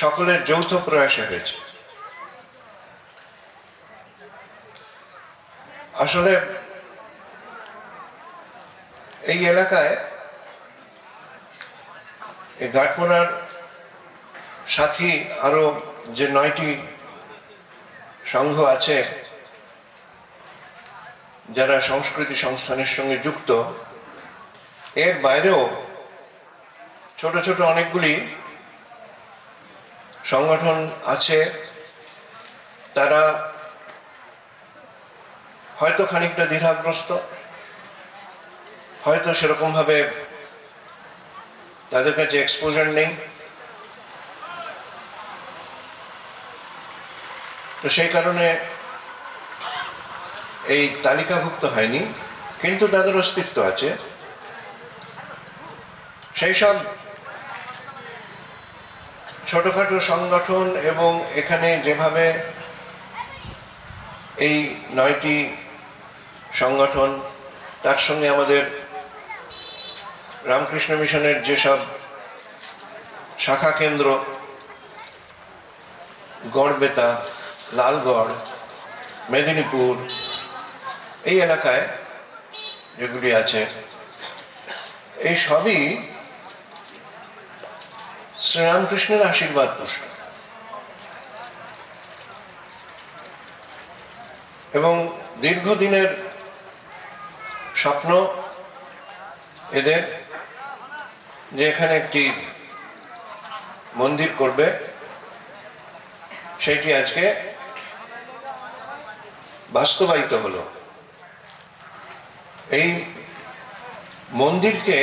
[SPEAKER 4] সকলের যৌথ প্রয়াসে হয়েছে। আসলে এই এলাকায় এই ঘাটমোড়ার সাথী আরো যে 9টি সংঘ আছে যারা সংস্কৃতি সংস্থানের সঙ্গে যুক্ত, এর বাইরেও ছোট ছোট অনেকগুলি সংগঠন আছে। তারা হয়তো খানিকটা দ্বিধাগ্রস্ত, হয়তো সেরকম ভাবে তাদের কাছে এক্সপোজার নেই, তো সেই কারণে এই তালিকাভুক্ত হয়নি, কিন্তু তাদের অস্তিত্ব আছে। সেই সব ছোটখাটো সংগঠন এবং এখানে যেভাবে এই 9টি সংগঠন, তার সঙ্গে আমাদের রামকৃষ্ণ মিশনের যেসব শাখা কেন্দ্র, গড়বেতা, লালগড়, মেদিনীপুর, এই এলাকায় যেগুলি আছে, এই সবই শ্রীরামকৃষ্ণের আশীর্বাদ পুষ্ট এবং দীর্ঘদিনের স্বপ্ন এদের যে এখানে একটি মন্দির করবে, সেটি আজকে বাস্তবায়িত হলো। এই মন্দিরকে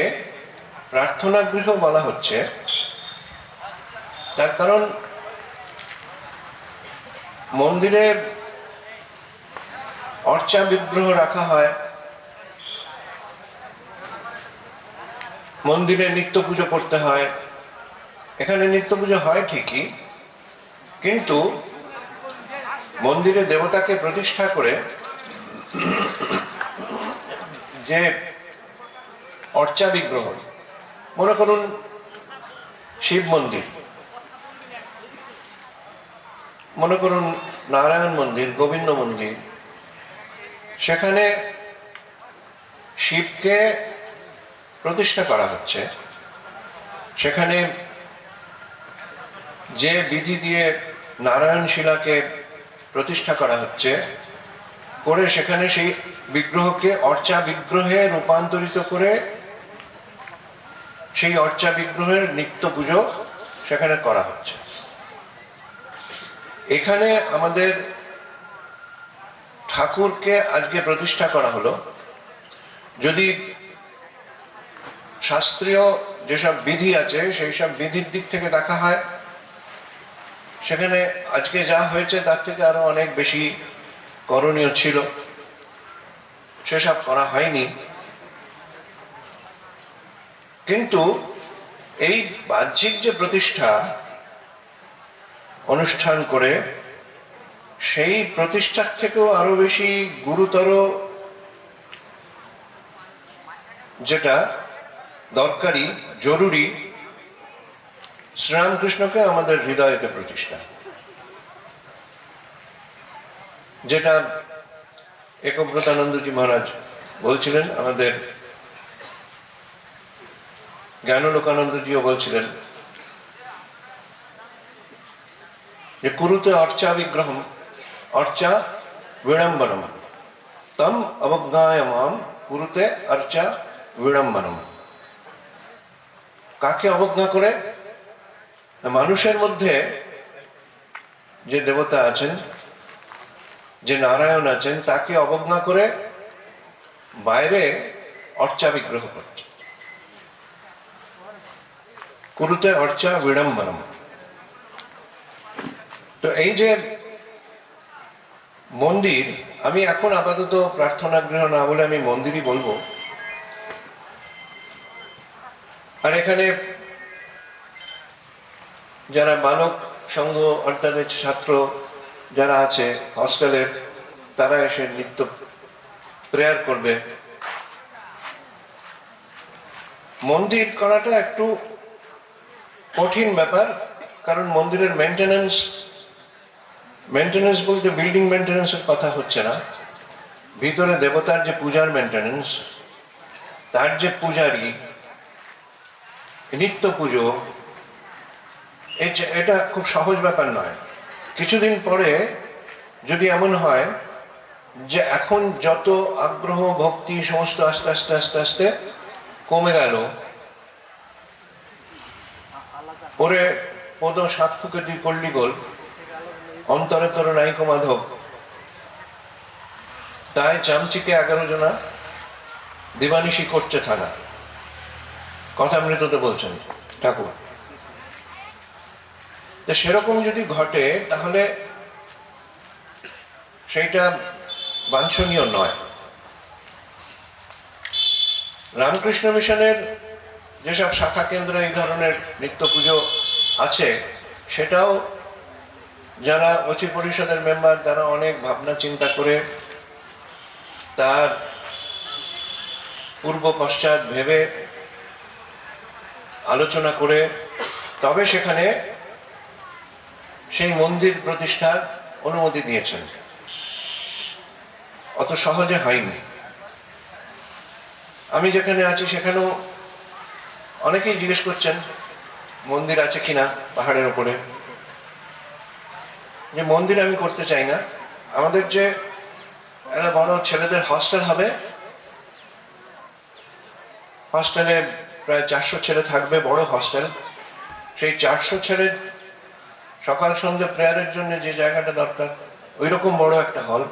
[SPEAKER 4] প্রার্থনা গৃহ বলা হচ্ছে, তার কারণ মন্দিরে অর্চা বিগ্রহ রাখা হয়, মন্দিরে নিত্য পুজো করতে হয়। এখানে নিত্য পুজো হয় ঠিকই, কিন্তু মন্দিরে দেবতাকে প্রতিষ্ঠা করে যে অর্চা বিগ্রহ, মনে করুন শিব মন্দির, মনে করুন নারায়ণ মন্দির, গোবিন্দ মন্দির, সেখানে শিবকে প্রতিষ্ঠা করা হচ্ছে। সেখানে যে বিধি দিয়ে নারায়ণ শিলাকে প্রতিষ্ঠা করা হচ্ছে, করে সেখানে সেই বিগ্রহকে অর্চা বিগ্রহে রূপান্তরিত করে সেই অর্চা বিগ্রহের নিত্য পুজো সেখানে করা হচ্ছে। এখানে আমাদের ঠাকুরকে আজকে প্রতিষ্ঠা করা হলো। যদি শাস্ত্রীয় যেসব বিধি আছে সেই সব বিধির দিক থেকে দেখা হয়, সেখানে আজকে যা হয়েছে তার থেকে আরো অনেক বেশি করণীয় ছিল, সেসব করা হয়নি। কিন্তু এই বাহ্যিক যে প্রতিষ্ঠা অনুষ্ঠান করে, সেই প্রতিষ্ঠার থেকেও আরো বেশি গুরুতর যেটা দরকারি, জরুরি, শ্রীরামকৃষ্ণকে আমাদের হৃদয়তে প্রতিষ্ঠা, যেটা একব্রতানন্দজি মহারাজ বলছিলেন, আমাদের জ্ঞানলোকানন্দজিও বলছিলেন যে কুরুতে অর্চা বিগ্রহম অর্চা বিড়ম্বনম তম অবজ্ঞায়মাম কুরুতে অর্চা বিড়ম্বনম। কাকে অবজ্ঞা করে? মানুষের মধ্যে যে দেবতা আছেন, যে নারায়ণ আছেন, তাকে অবজ্ঞা করে বাইরে অর্চা বিগ্রহ করছে। কুরুতে অর্চা বিড়ম্বনম। তো এই যে মন্দির, আমি এখন আপাতত প্রার্থনা গৃহ না বলে আমি মন্দিরই বলবো। আর এখানে যারা বালক সংঘ অর্থাৎ ছাত্র যারা আছে হস্টেলের, তারা এসে নিত্য প্রেয়ার করবে। মন্দির করাটা একটু কঠিন ব্যাপার, কারণ মন্দিরের মেনটেনেন্স বলতে বিল্ডিং মেনটেনেন্সের কথা হচ্ছে না, ভিতরে দেবতার যে পূজার মেনটেনেন্স, তার যে পূজারী, নিত্য পুজো, এটা খুব সহজ ব্যাপার নয়। কিছুদিন পরে যদি এমন হয় যে এখন যত আগ্রহ ভক্তি সমস্ত আস্তে আস্তে আস্তে আস্তে কমে গেল, ওরে পদ সাক্ষুকে তুই করলি গোল, অন্তরে তোর নাইকো মাধব, তাই চামচিকে 11 জনা দিবানিশি করছে থানা, কথামৃততে বলছেন ঠাকুর। সেরকম যদি ঘটে তাহলে সেইটা বাঞ্ছনীয় নয়। রামকৃষ্ণ মিশনের যেসব শাখা কেন্দ্রে এই ধরনের নিত্য পুজো আছে, সেটাও যারা অচি পরিষদের মেম্বার তারা অনেক ভাবনা চিন্তা করে তার পূর্ব পশ্চাৎ ভেবে আলোচনা করে তবে সেখানে সেই মন্দির প্রতিষ্ঠার অনুমতি দিয়েছেন। অত সহজে হয়নি। আমি যেখানে আছি সেখানেও অনেকেই জিজ্ঞেস করছেন মন্দির আছে কিনা পাহাড়ের উপরে। যে মন্দির আমি করতে চাই না, আমাদের যে একটা বড় ছেলেদের হস্টেল হবে, হস্টেলে প্রায় 400 ছেলে থাকবে, বড় হস্টেল। সেই 400 ছেলের সকাল সন্ধ্যে প্রেয়ারের জন্য যে জায়গাটা দরকার, ওই রকম বড় একটা হল,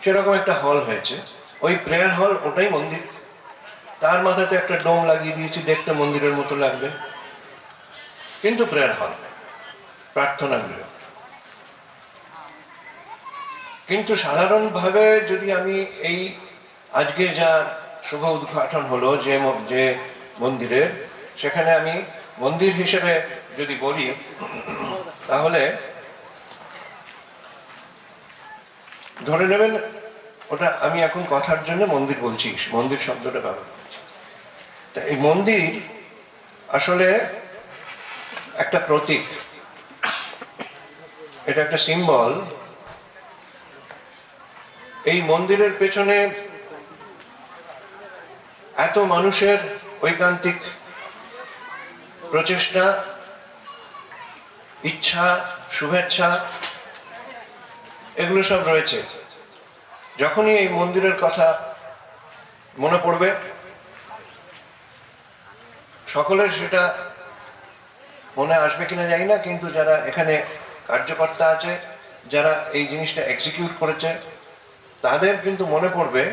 [SPEAKER 4] সেরকম একটা হল হয়েছে। ওই প্রেয়ার হল, ওটাই মন্দির। তার মাথাতে একটা ডোম লাগিয়ে দিয়েছি, দেখতে মন্দিরের মতো লাগবে, কিন্তু প্রেয়ার হল, প্রার্থনা গৃহ। কিন্তু সাধারণভাবে যদি আমি এই আজকে যা শুভ উদ্ঘাটন হলো যে মন্দিরের, সেখানে আমি মন্দির হিসেবে যদি বলি, তাহলে ধরে নেবেন ওটা আমি এখন কথার জন্য মন্দির বলছি, মন্দির শব্দটা ব্যবহার করছি। তা এই মন্দির আসলে একটা প্রতীক, এটা একটা সিম্বল। এই মন্দিরের পেছনে এত মানুষের ঐকান্তিক প্রচেষ্টা, ইচ্ছা, শুভেচ্ছা, এগুলো সব রয়েছে। যখনই এই মন্দিরের কথা মনে পড়বে, সকলের সেটা মনে আসবে কিনা জানি না, কিন্তু যারা এখানে কার্যকর্তা আছে, যারা এই জিনিসটা এক্সিকিউট করেছে, তাদের কিন্তু মনে পড়বে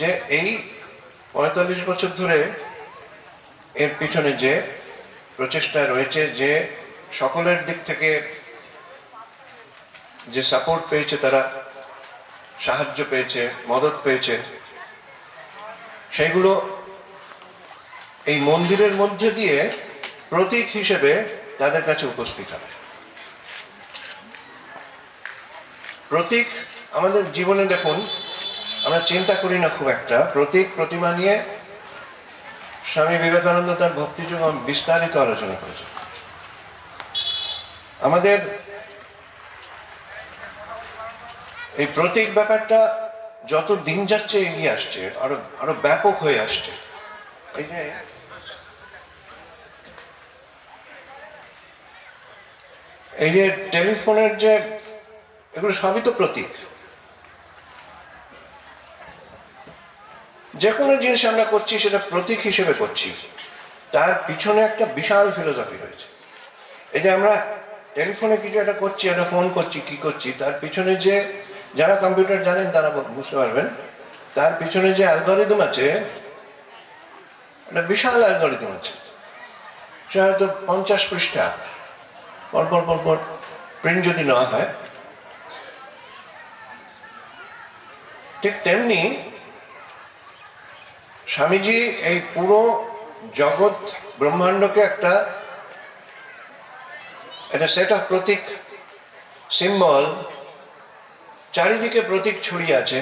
[SPEAKER 4] যে এই 45 বছর ধরে এর পিছনে যে প্রচেষ্টা রয়েছে, যে সকলের দিক থেকে যে সাপোর্ট পেয়েছে, তারা সাহায্য পেয়েছে, মদত পেয়েছে, সেগুলো এই মন্দিরের মধ্যে দিয়ে প্রতীক হিসেবে তাদের কাছে উপস্থিত হবে। প্রতীক আমাদের জীবনে দেখুন, আমরা চিন্তা করি না খুব একটা প্রতীক প্রতিমা নিয়ে। স্বামী বিবেকানন্দ তার ভক্তিযোগ বিস্তারিত আলোচনা করেছেন। আমাদের এই প্রতীক ব্যাপারটা যত দিন যাচ্ছে এগিয়ে আসছে, আরো ব্যাপক হয়ে আসছে। এই যে টেলিফোনের যে এগুলো সবই তো প্রতীক। যে কোনো জিনিস আমরা করছি সেটা প্রতীক হিসেবে করছি, তার পিছনে একটা বিশাল ফিলোসফি রয়েছে। এই যে আমরা টেলিফোনে কিছু একটা করছি, একটা ফোন করছি, কি করছি, তার পিছনে যে, যারা কম্পিউটার জানেন তারা বুঝতে পারবেন, তার পিছনে যে অ্যালগরিদম আছে, একটা বিশাল অ্যালগরিদম আছে। সে হয়তো 50 পৃষ্ঠা, পরপর পরপর প্রিন্ট যদি নেওয়া হয়। ঠিক তেমনি স্বামীজি এই পুরো জগৎ ব্রহ্মাণ্ডকে একটা সেট অফ প্রতীক, সিম্বল, চারিদিকে প্রতীক ছড়িয়ে আছে।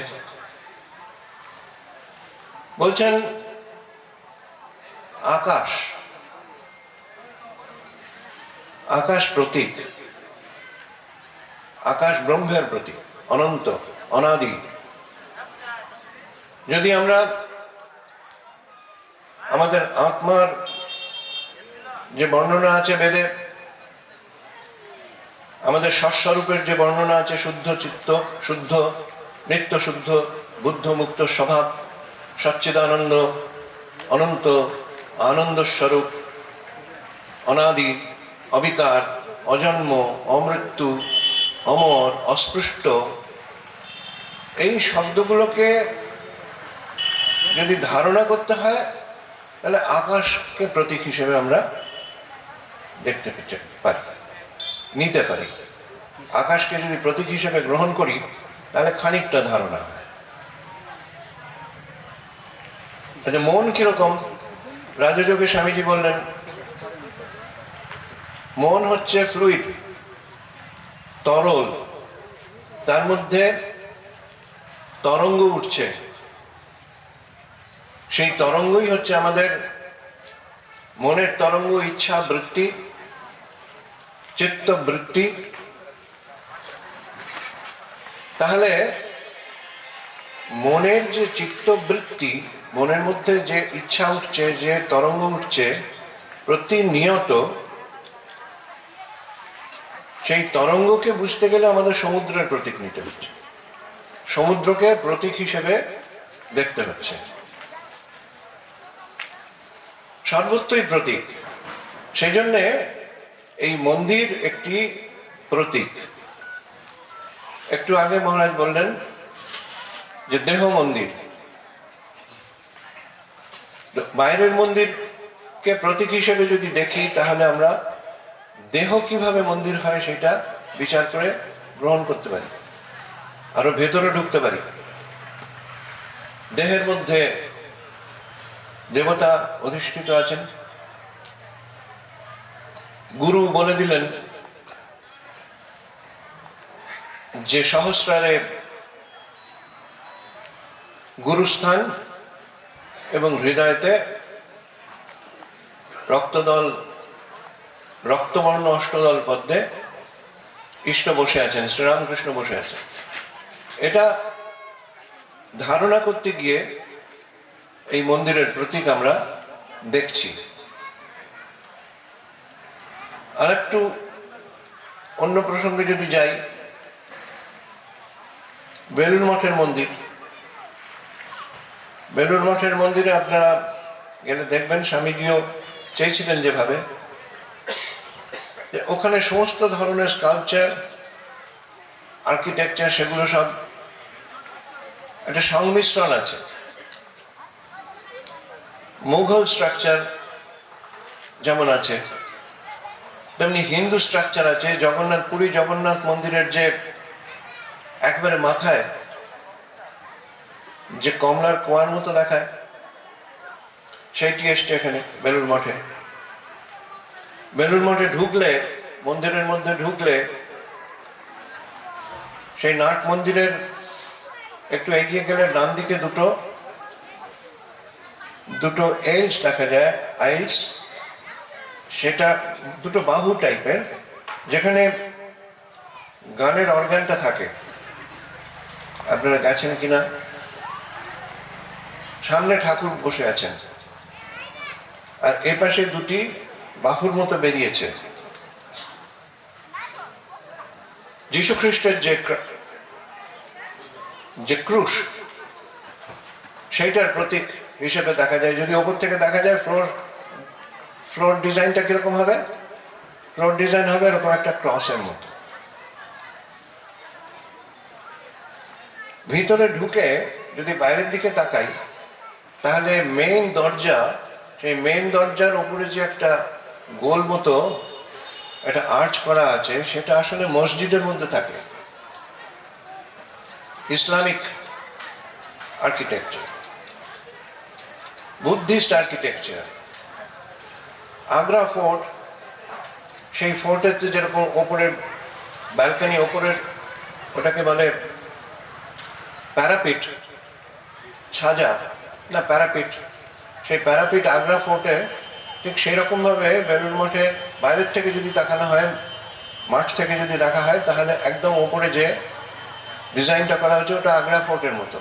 [SPEAKER 4] বলছেন আকাশ, আকাশ প্রতীক, আকাশ ব্রহ্মের প্রতীক, অনন্ত, অনাদি। যদি আমরা আমাদের আত্মার যে বর্ণনা আছে বেদে, আমাদের স্বস্বরূপের যে বর্ণনা আছে, শুদ্ধ চিত্ত, শুদ্ধ নিত্য শুদ্ধ বুদ্ধ মুক্ত স্বভাব, সচ্চিদানন্দ, অনন্ত আনন্দ স্বরূপ, অনাদি, অবিকার, অজন্ম, অমৃত্যু, অমর, অস্পৃষ্ট, এই শব্দগুলোকে যদি ধারণা করতে হয়, তাহলে আকাশকে প্রতীক হিসেবে আমরা দেখতে পারি, নিতে পারি। আকাশকে যদি প্রতীক হিসেবে গ্রহণ করি, তাহলে খানিকটা ধারণা হয়। আচ্ছা, মন কিরকম? রাজযোগে স্বামীজি বললেন মন হচ্ছে ফ্লুইড, তরল, তার মধ্যে তরঙ্গ উঠছে, সেই তরঙ্গই হচ্ছে আমাদের মনের তরঙ্গ, ইচ্ছা বৃত্তি, চিত্ত বৃত্তি। তাহলে মনের যে চিত্তবৃত্তি, মনের মধ্যে যে ইচ্ছা উঠছে, যে তরঙ্গ উঠছে প্রতিনিয়ত, সেই তরঙ্গকে বুঝতে গেলে আমাদের সমুদ্রের প্রতীক নিতে হচ্ছে, সমুদ্রকে প্রতীক হিসেবে দেখতে হচ্ছে। সর্বত্রই প্রতীক, সেই জন্যে এই মন্দির একটি প্রতীক। একটু আগে মহারাজ বললেন যে দেহ মন্দির, বাইরের মন্দিরকে প্রতীক হিসেবে যদি দেখি তাহলে আমরা দেহ কিভাবে মন্দির হয় সেটা বিচার করে গ্রহণ করতে পারি, আরো ভেতরে ঢুকতে পারি। দেহের মধ্যে দেবতা অধিষ্ঠিত আছেন। গুরু বলে দিলেন যে সহস্রারে গুরুস্থান এবং হৃদয়তে রক্তদল, রক্তবর্ণ অষ্টদল পদ্মে কৃষ্ণ বসে আছেন, শ্রীরামকৃষ্ণ বসে আছেন। এটা ধারণা করতে গিয়ে এই মন্দিরের প্রতীক আমরা দেখছি। আর একটু অন্য প্রসঙ্গে যদি যাই, বেলুড় মঠের মন্দির, বেলুড় মঠের মন্দিরে আপনারা গেলে দেখবেন স্বামীজিও চেয়েছিলেন যেভাবে, যে ওখানে সমস্ত ধরনের স্কাল্পচার, আর্কিটেকচার, সেগুলো সব একটা সংমিশ্রণ আছে। মুঘল স্ট্রাকচার যেমন আছে তেমনি হিন্দু স্ট্রাকচার আছে। জগন্নাথ, পুরী জগন্নাথ মন্দিরের যে একবারে মাথায় যে কমলার কুয়ার মতো দেখায়, সেইটি এসছে এখানে বেলুড় মঠে। বেলুড় মঠে ঢুকলে, মন্দিরের মধ্যে ঢুকলে, সেই নাট মন্দিরের একটু এগিয়ে গেলে ডান দিকে দুটো এলস দেখা যায়, আইলস, সেটা দুটো বাহু টাইপের, যেখানে গানের অর্গানটা থাকে। আপনারা গেছেন কিনা? সামনে ঠাকুর বসে আছেন আর এ পাশে দুটি বাহুর মতো বেরিয়েছে। যীশু খ্রিস্টের যে ক্রুশ, সেইটার প্রতীক হিসেবে দেখা যায়। যদি ওপর থেকে দেখা যায়, ফ্লোর ডিজাইনটা কিরকম হবে? ফ্লোর ডিজাইন হবে এরকম একটা ক্রসের মতো। ভিতরে ঢুকে যদি বাইরের দিকে তাকাই তাহলে মেইন দরজা, সেই মেইন দরজার উপরে যে একটা গোল মতো একটা আর্চ করা আছে, সেটা আসলে মসজিদের মধ্যে থাকে। Islamic architecture, Buddhist architecture. Agra fort, সেই ফোর্টের যেরকম ওপরের ব্যালকনি, ওপরের ওটাকে বলে প্যারাপিট, ছাজা না প্যারাপিট, সেই প্যারাপিট আগ্রা ফোর্টে ঠিক সেই রকম ভাবে বেলুড় মঠে বাইরের থেকে যদি তাকানো হয়, মাঠ থেকে যদি দেখা হয়, তাহলে একদম ওপরে যে ডিজাইনটা করা হয়েছে ওটা আগ্রা ফোর্টের মতো।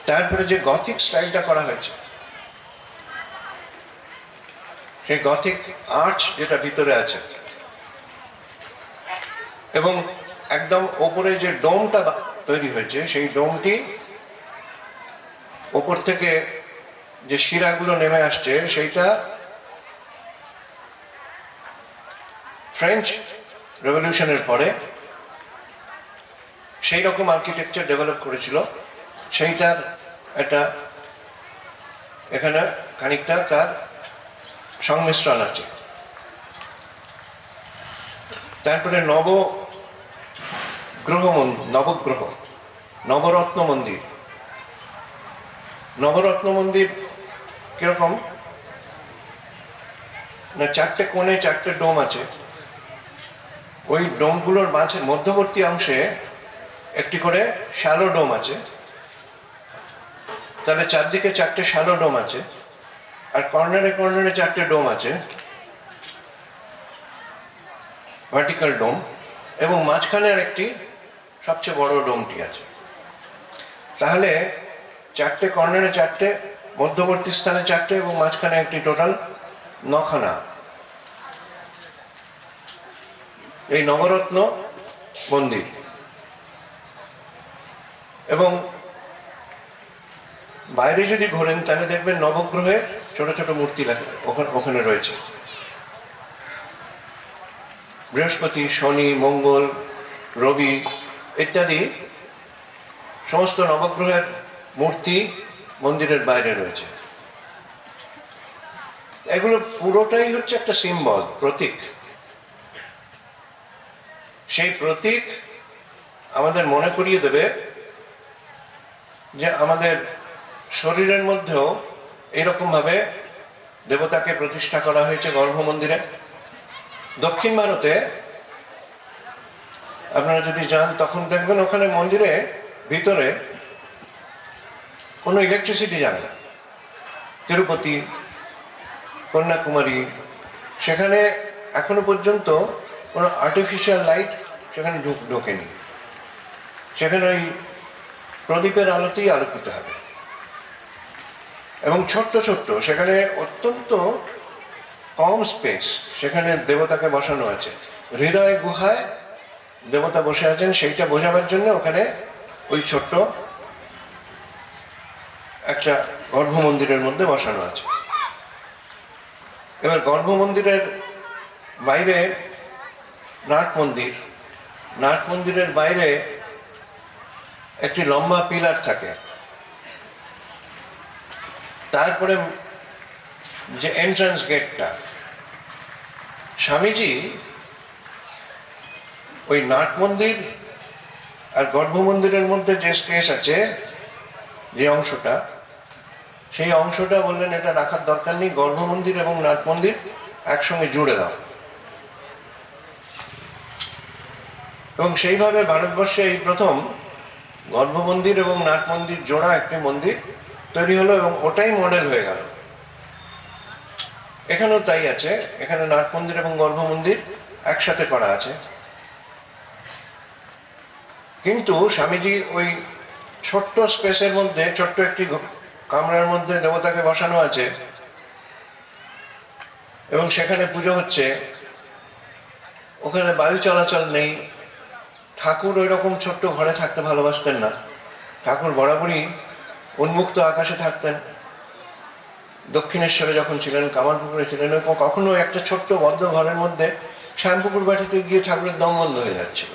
[SPEAKER 4] তারপরে যে গথিক স্টাইলটা করা হয়েছে, সেই গথিক আর্চ যেটা ভিতরে আছে, এবং একদম ওপরে যে ডোমটা তৈরি হয়েছে, সেই ডোমটি ওপর থেকে যে শিরাগুলো নেমে আসছে, সেইটা ফ্রেঞ্চ রেভলিউশনের পরে সেই রকম আর্কিটেকচার ডেভেলপ করেছিল। সেইটার একটা এখানে খানিকটা তার সংমিশ্রণ আছে। তারপরে নবগ্রহ, নবরত্ন মন্দির, নবরত্ন মন্দির কিরকম না, 4টে কোণে 4টে ডোম আছে। ওই ডোমগুলোর মাঝে মধ্যবর্তী অংশে একটি করে শ্যালো ডোম আছে, তাহলে চারদিকে 4টে শ্যালো ডোম আছে, আর কর্নারে কর্নারে 4টে ডোম আছে, ভার্টিক্যাল ডোম, এবং মাঝখানে আর একটি সবচেয়ে বড় ডোমটি আছে। তাহলে 4টে কর্নারে 4টে, মধ্যবর্তী স্থানে 4টে, এবং মাঝখানে একটি, টোটাল 9খানা এই নবরত্ন মন্দির। এবং বাইরে যদি ঘোরেন তাহলে দেখবেন নবগ্রহের ছোট ছোট মূর্তি ওখানে রয়েছে। বৃহস্পতি, শনি, মঙ্গল, রবি ইত্যাদি সমস্ত নবগ্রহের মূর্তি মন্দিরের বাইরে রয়েছে। এগুলো পুরোটাই হচ্ছে একটা সিম্বল, প্রতীক। সেই প্রতীক আমাদের মনে করিয়ে দেবে যে আমাদের শরীরের মধ্যেও এরকম ভাবে দেবতাকে প্রতিষ্ঠা করা হয়েছে গর্ভ মন্দিরে। দক্ষিণ ভারতে আপনারা যদি যান তখন দেখবেন ওখানে মন্দিরে ভিতরে কোনো ইলেকট্রিসিটি যাবে না। তিরুপতি, কন্যাকুমারী, সেখানে এখনো পর্যন্ত কোনো আর্টিফিশিয়াল লাইট সেখানে ঢোকেনি। সেখানে ওই প্রদীপের আলোতেই আলোকিত হবে, এবং ছোট্ট ছোট্ট, সেখানে অত্যন্ত কম স্পেস, সেখানে দেবতাকে বসানো আছে। হৃদয় গুহায় দেবতা বসে আছেন সেইটা বোঝাবার জন্য ওখানে ওই ছোট্ট একটা গর্ভ মন্দিরের মধ্যে বসানো আছে। এবার গর্ভ মন্দিরের বাইরে নাট মন্দির, নাট মন্দিরের বাইরে একটি লম্বা পিলার থাকে। তারপরে যে এন্ট্রান্স গেটটা, স্বামীজি ওই নাট মন্দির আর গর্ভ মন্দিরের মধ্যে যে স্পেস আছে, যে অংশটা, সেই অংশটা বললেন এটা রাখার দরকার নেই, গর্ভ মন্দির এবং নাট মন্দির একসঙ্গে জুড়ে দাও। এবং সেইভাবে ভারতবর্ষে এই প্রথম গর্ভ মন্দির এবং নাট মন্দির জোড়া একটি মন্দির তৈরি হলো, এবং ওটাই মডেল হয়ে গেল। এখানেও তাই আছে, এখানে নাট মন্দির এবং গর্ভ মন্দির একসাথে করা আছে। কিন্তু স্বামীজি ওই ছোট্ট স্পেসের মধ্যে, ছোট্ট একটি কামরার মধ্যে দেবতাকে বসানো আছে, এবং সেখানে পুজো হচ্ছে। ওখানে বায়ু চলাচল নেই। ঠাকুর ওই রকম ছোট্ট ঘরে থাকতে ভালোবাসতেন না। ঠাকুর বরাবরই উন্মুক্ত আকাশে থাকতেন। দক্ষিণেশ্বরে যখন ছিলেন, কামারপুকুরে ছিলেন, কখনো একটা ছোট্ট বদ্ধ ঘরের মধ্যে শ্যামপুকুর বাটিতে গিয়ে ঠাকুরের দম বন্ধ হয়ে যাচ্ছিল।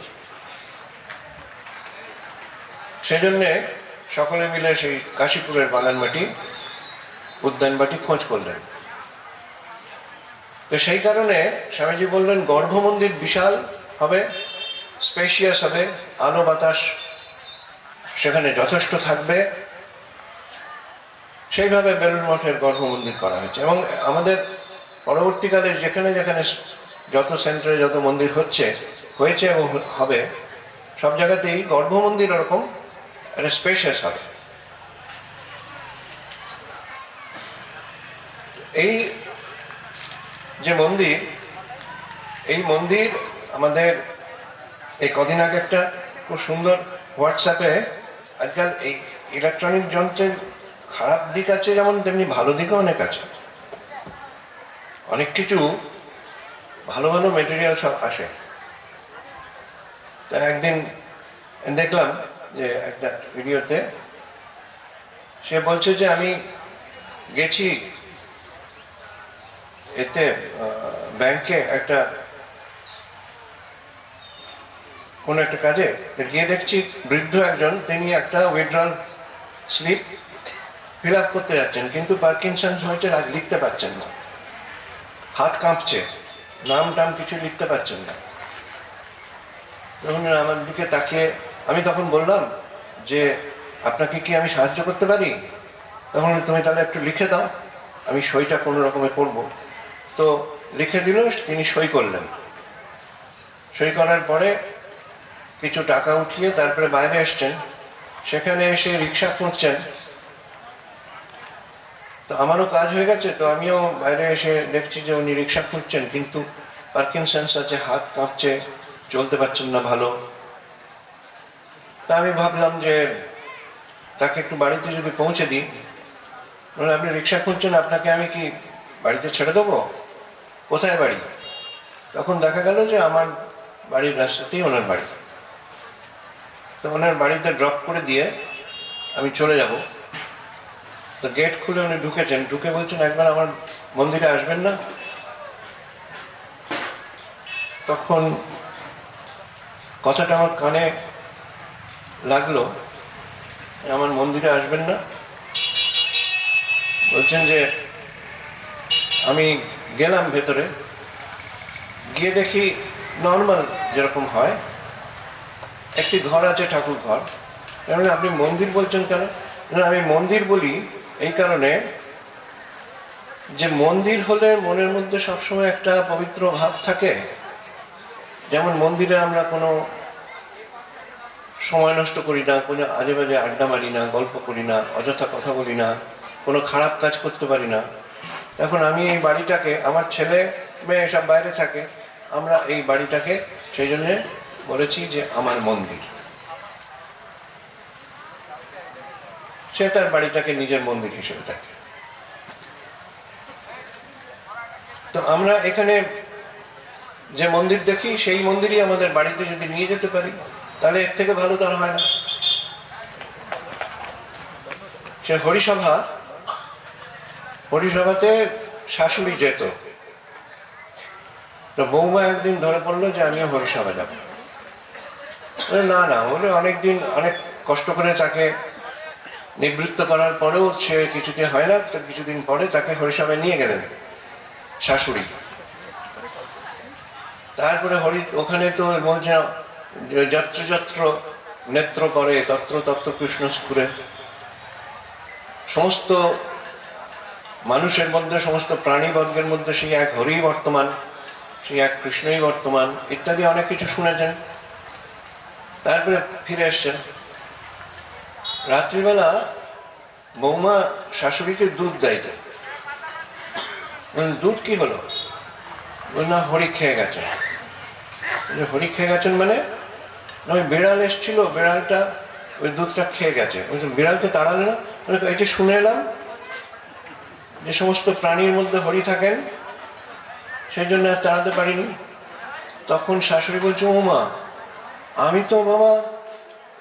[SPEAKER 4] সেজন্যে সকলে মিলে সেই কাশীপুরের বাগানবাটি, উদ্যানবাটি খোঁজ করলেন। তো সেই কারণে স্বামীজি বললেন গর্ভ মন্দির বিশাল হবে, স্পেশিয়াস হবে, আলো বাতাস সেখানে যথেষ্ট থাকবে। সেইভাবে বেলুড় মঠের গর্ভ মন্দির করা হয়েছে। এবং আমাদের পরবর্তীকালে যেখানে যেখানে যত সেন্টারে যত মন্দির হয়েছে এবং হবে, সব জায়গাতেই গর্ভ মন্দির ওরকম একটা স্পেশিয়াস হবে। এই যে মন্দির, এই মন্দির আমাদের এই কদিন আগে একটা খুব সুন্দর হোয়াটসঅ্যাপে, আজকাল এই ইলেকট্রনিক যন্ত্রের খারাপ দিক আছে যেমন, তেমনি ভালো দিকও অনেক আছে। অনেক কিছু ভালো ভালো মেটেরিয়াল সব আসে। তা একদিন দেখলাম যে একটা ভিডিওতে সে বলছে যে আমি গেছি এতে ব্যাংকে একটা কোনো একটা কাজে, গিয়ে দেখছি বৃদ্ধ একজন, তিনি একটা উইথড্রল স্লিপ ফিল আপ করতে যাচ্ছেন, কিন্তু পার্কিনসন্স হয়েছে, লিখতে পারছেন না, হাত কাঁপছে, নাম টাম কিছু লিখতে পারছেন না। তখন আমার দিকে তাকিয়ে আমি তখন বললাম যে আপনাকে কি আমি সাহায্য করতে পারি? তখন তুমি তাহলে একটু লিখে দাও, আমি সইটা কোনো রকমে করবো। তো লিখে দিল, তিনি সই করলেন। সই করার পরে কিছু টাকা উঠিয়ে তারপরে বাইরে এসছেন। সেখানে এসে রিক্সা খুঁজছেন। তো আমারও কাজ হয়ে গেছে, তো আমিও বাইরে এসে দেখছি যে উনি রিক্সা খুঁজছেন, কিন্তু পার্কিনসন্স আছে, হাত কাঁপছে, চলতে পারছেন না ভালো। তা আমি ভাবলাম যে তাকে একটু বাড়িতে যদি পৌঁছে দিই। আপনি রিক্সা খুঁজছেন, আপনাকে আমি কি বাড়িতে ছেড়ে দেবো? কোথায় বাড়ি? তখন দেখা গেল যে আমার বাড়ির রাস্তাতেই ওনার বাড়ি। তো ওনার বাড়িতে ড্রপ করে দিয়ে আমি চলে যাব। তো গেট খুলে উনি ঢুকেছেন, ঢুকে বলছেন, একবার আমার মন্দিরে আসবেন না? তখন কথাটা আমার কানে লাগলো, আমার মন্দিরে আসবেন না? বলছেন যে আমি গেলাম ভেতরে, গিয়ে দেখি নর্মাল যেরকম হয়, একটি ঘর আছে, ঠাকুর ঘর। এমনি আপনি মন্দির বলছেন কেন? আমি মন্দির বলি এই কারণে যে মন্দির হলে মনের মধ্যে সবসময় একটা পবিত্র ভাব থাকে। যেমন মন্দিরে আমরা কোনো সময় নষ্ট করি না, কোনো আজে বাজে আড্ডা মারি না, গল্প করি না, অযথা কথা বলি না, কোনো খারাপ কাজ করতে পারি না। এখন আমি এই বাড়িটাকে, আমার ছেলে মেয়ে সব বাইরে থাকে, আমরা এই বাড়িটাকে সেই জন্য বলেছি যে আমার মন্দির। সে তার বাড়িটাকে নিজের মন্দির হিসেবে থাকে। তো আমরা এখানে যে মন্দির দেখি, সেই মন্দিরই আমাদের বাড়িতে যদি নিয়ে যেতে পারি, তাহলে এর থেকে ভালো তো আর হয় না। সে হরিসভাতে শাশুড়ি যেত, তো বৌমা একদিন ধরে পড়লো যে আমিও হরিসভা যাব। না না, বলে অনেকদিন অনেক কষ্ট করে তাকে নিবৃত্ত করার পরেও সে কিছুতে হয় না। তো কিছুদিন পরে তাকে হরিসভায় নিয়ে গেলেন শাশুড়ি। তারপরে ওখানে তো বলছে, যত্র যত্র নেত্র করে তত্র তত্র কৃষ্ণ স্ফুরে। সমস্ত মানুষের মধ্যে, সমস্ত প্রাণীবর্গের মধ্যে সেই এক হরি বর্তমান, সেই এক কৃষ্ণই বর্তমান, ইত্যাদি অনেক কিছু শুনেছেন। তারপরে ফিরে এসছেন। রাত্রিবেলা বৌমা শাশুড়িকে দুধ দেয়। দুধ কি হলো? না, হরি খেয়ে গেছেন। হরি খেয়ে গেছেন মানে? ওই বিড়াল এসছিল, বিড়ালটা ওই দুধটা খেয়ে গেছে। বিড়ালকে তাড়ালে না? এই যে শুনে এলাম যে সমস্ত প্রাণীর মধ্যে হরি থাকেন, সেই জন্য আর তাড়াতে পারিনি। তখন শাশুড়ি বলছে, ও মা, আমি তো বাবা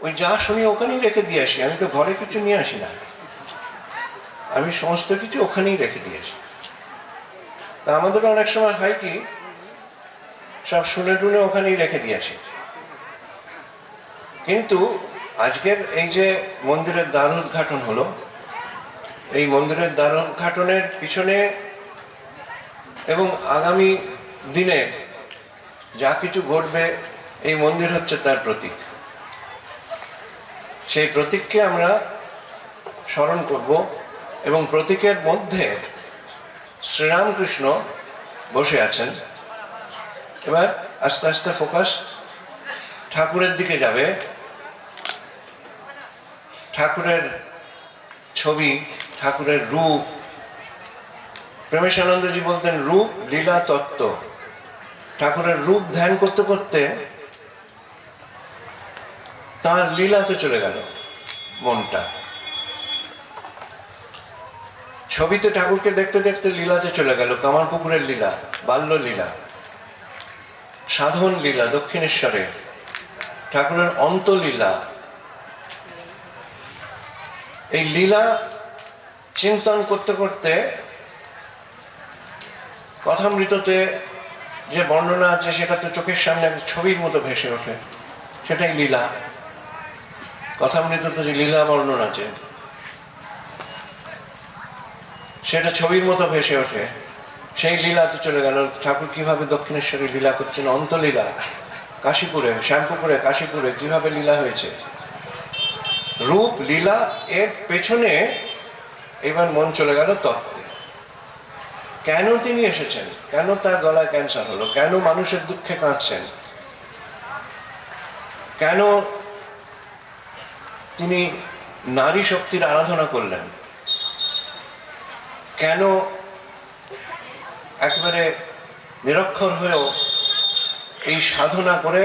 [SPEAKER 4] ওই যা শুনি ওখানেই রেখে দিয়ে আসি, আমি তো ঘরে কিছু নিয়ে আসি না, আমি সমস্ত কিছু ওখানেই রেখে দিয়ে আসি। তা আমাদের অনেক সময় হয় কি, সব শুনে টুনে ওখানেই রেখে দিয়ে আসি। কিন্তু আজকের এই যে মন্দিরের দ্বার উদ্ঘাটন হলো, এই মন্দিরের দ্বার উদ্ঘাটনের পিছনে এবং আগামী দিনে যা কিছু ঘটবে, এই মন্দির হচ্ছে তার প্রতীক। সেই প্রতীককে আমরা স্মরণ করব, এবং প্রতীকের মধ্যে শ্রীরামকৃষ্ণ বসে আছেন। এবার আস্তে আস্তে ফোকাস ঠাকুরের দিকে যাবে। ঠাকুরের ছবি, ঠাকুরের রূপ। প্রেমেশানন্দজি বলতেন, রূপ লীলা তত্ত্ব। ঠাকুরের রূপ ধ্যান করতে করতে তার লীলাতে চলে গেল মনটা। ছবিতে ঠাকুরকে দেখতে দেখতে লীলাতে চলে গেল। কামারপুকুরের লীলা, বাল্য লীলা, সাধন লীলা, দক্ষিণেশ্বরে ঠাকুরের অন্তলীলা। এই লীলা চিন্তন করতে করতে কথামৃততে যে বর্ণনা আছে, সেটা তো চোখের সামনে ছবির মতো ভেসে ওঠে, সেটাই লীলা। কথামৃততে যে লীলা বর্ণন আছে, সেটা ছবির মতো ভেসে ওঠে। সেই লীলাতে চলে গেল। ঠাকুর কিভাবে দক্ষিণেশ্বরে লীলা করছেন, অন্তলীলা, কাশীপুরে, শ্যামপুকুরে, কাশীপুরে কিভাবে লীলা হয়েছে। রূপ লীলা এর পেছনে এবার মন চলে গেল তত্ত্বে। কেন তিনি এসেছেন, কেন তার গলায় ক্যান্সার হলো, কেন মানুষের দুঃখে কাঁদছেন, কেন তিনি নারী শক্তির আরাধনা করলেন, কেন একবারে নিরক্ষর হয়েও এই সাধনা করে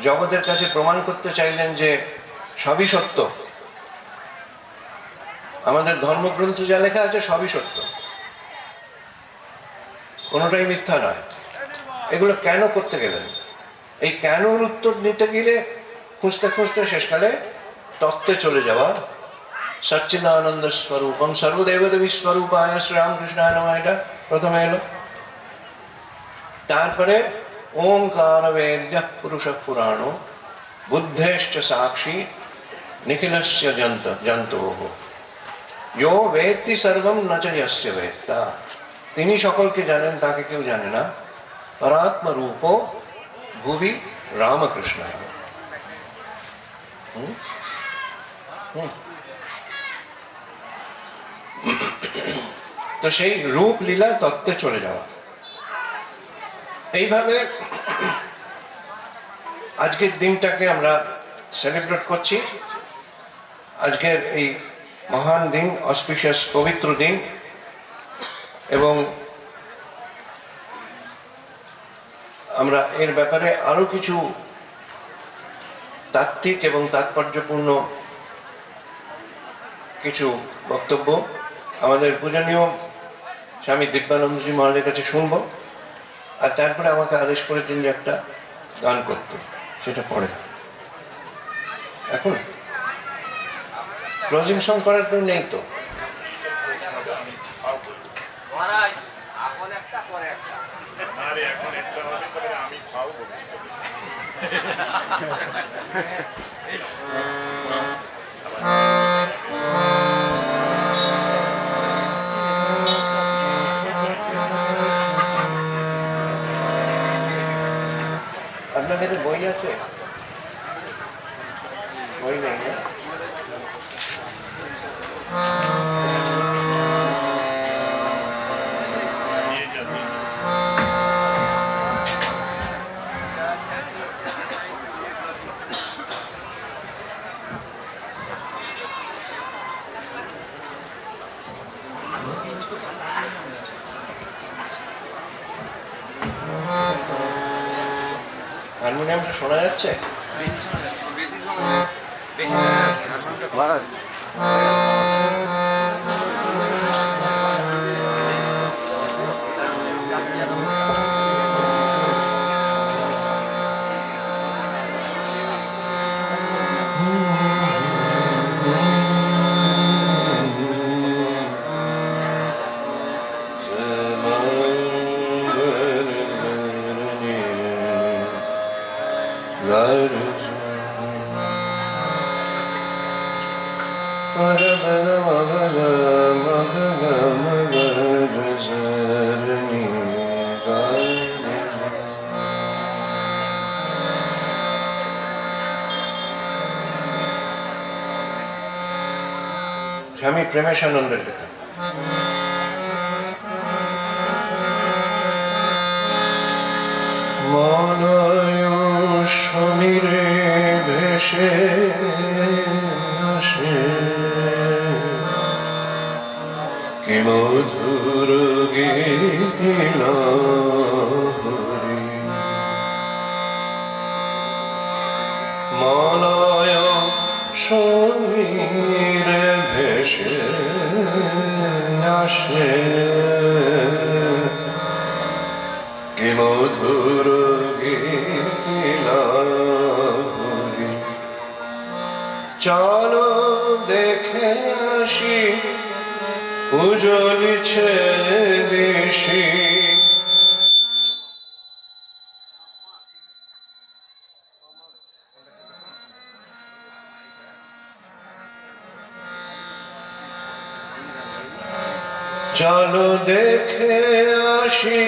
[SPEAKER 4] জগতের কাছে প্রমাণ করতে চাইলেন যে সবই সত্য, আমাদের ধর্মগ্রন্থে যা লেখা আছে সবই সত্য, কোনোটাই মিথ্যা নয়। এগুলো কেন করতে গেলেন? এই কেনর উত্তর নিতে গেলে খুঁজতে খুঁজতে শেষকালে তত্ত্বে চলে যাওয়া। সচ্চিদানন্দ স্বরূপম সর্বদেবদেবী স্বরূপায় শ্রীরামকৃষ্ণায় নমঃ, এটা প্রথমে এলো। তারপরে ওঙ্কার বেদ্য পুরুষ পুরাণ বুদ্ধেশ্চ সাক্ষী নিখিলস্য জন্তোঃ ইয়ো বেত্তি সর্বম ন চ যস্য বেত্তা, তিনি সকলকে জানেন, তাকে কেউ জানে না। পরাত্ম রূপ ভুবি রামকৃষ্ণ। তো সেই রূপ লীলা তত্ত্বে চলে যাওয়া, এইভাবে আজকের দিনটাকে আমরা সেলিব্রেট করছি। আজকের এই মহান দিন, অসপিশিয়াস পবিত্র দিন, এবং আমরা এর ব্যাপারে আরো কিছু তাত্ত্বিক এবং তাৎপর্যপূর্ণ কিছু বক্তব্য আমাদের পূজনীয় স্বামী দিব্যানন্দজি মহারাজের কাছে শুনবো। আর তারপরে আমাকে আদেশ করেছেন যে একটা গান করতে, সেটা পরে। এখন ক্লোজিং সং করার কেউ নেই তো? আপনার কাছে বই আছে? বই নেই না? হারমোনিয়ামটা শোনা যাচ্ছে? স্বামী প্রেমেশানন্দের লেখা। মনয় সমীরে ভেসে আসে কি মধুর গীতিলাহরী, মলয় সমীরে ভেসে আসে কি মধুর গীতিলাহরী, চলো দেখে আসি উজ্জ্বলিছে দিশি, চলো দেখে আসি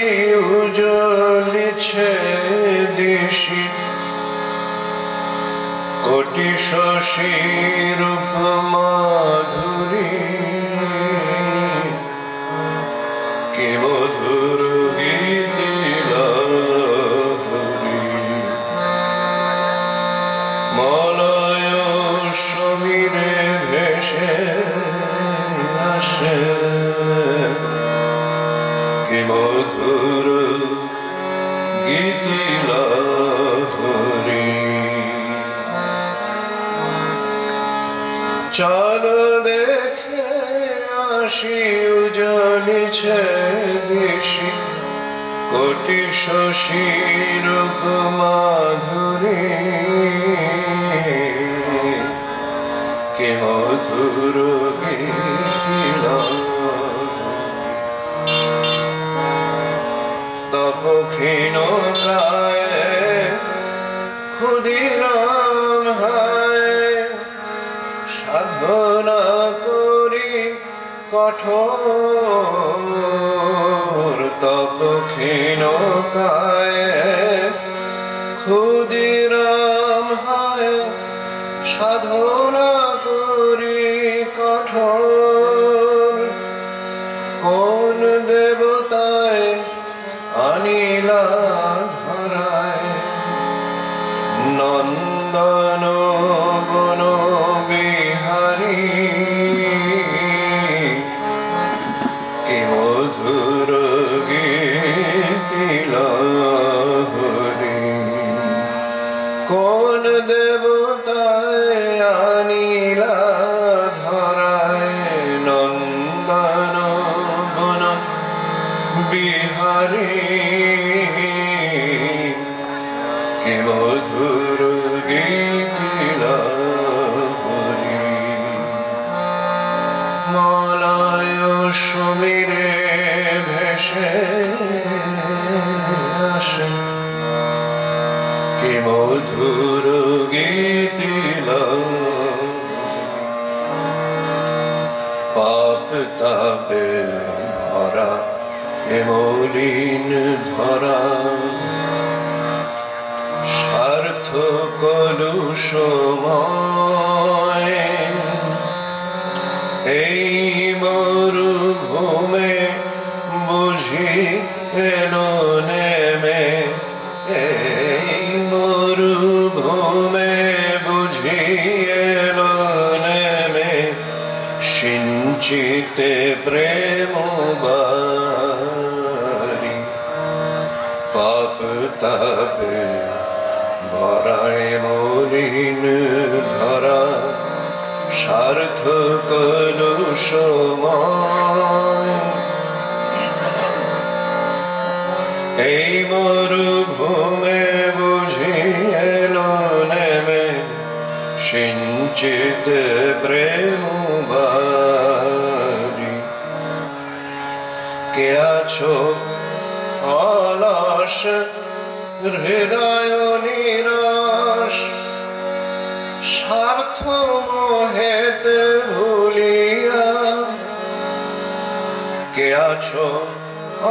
[SPEAKER 4] উজ্জ্বলিছে দিশি, কোটি শশী রূপ মাধুরী, গীতি লহরী। চলো দেখে আসি উজলিছে দিশি কোটি শশীর মাধুরী। কে মধুর গীতিল তপ ক্ষীণ কায়ে ক্ষুদিরাম হায় সাধনা করি কঠোর। তপ ক্ষীণ কায়ে ক্ষুদিরাম হায় সাধনা করি কঠোর। কোন দেবতায় আনিলা ধরায় নন্দন বন বিহারী। কি মধুর গীতি লহরী। কোন দেবতায় আনিলা ধরায় নন্দন বন বিহারী। কি মধুর গীতি লহরী। মলয় সমীরে ভেসে আসে কি মধুর গীতি লহরী। পাপ তাপে ভরা এ মলিন ধরা স্বার্থ কলুষময়। এই মরুভূমে বুঝি এলো নেমে। এই মরুভূমে বুঝি এলো নেমে সিঞ্চিতে প্রেম বারি। পাপ তাপে ভরায় মলিন ধরা স্বার্থ কলুষময়। এই মরুভূমে বুঝি এলো নেমে সিঞ্চিত প্রেম বারি। কে আছো অলস হৃদয় নিরাশ স্বার্থ মোহেতে ভুলিয়া। কে আছো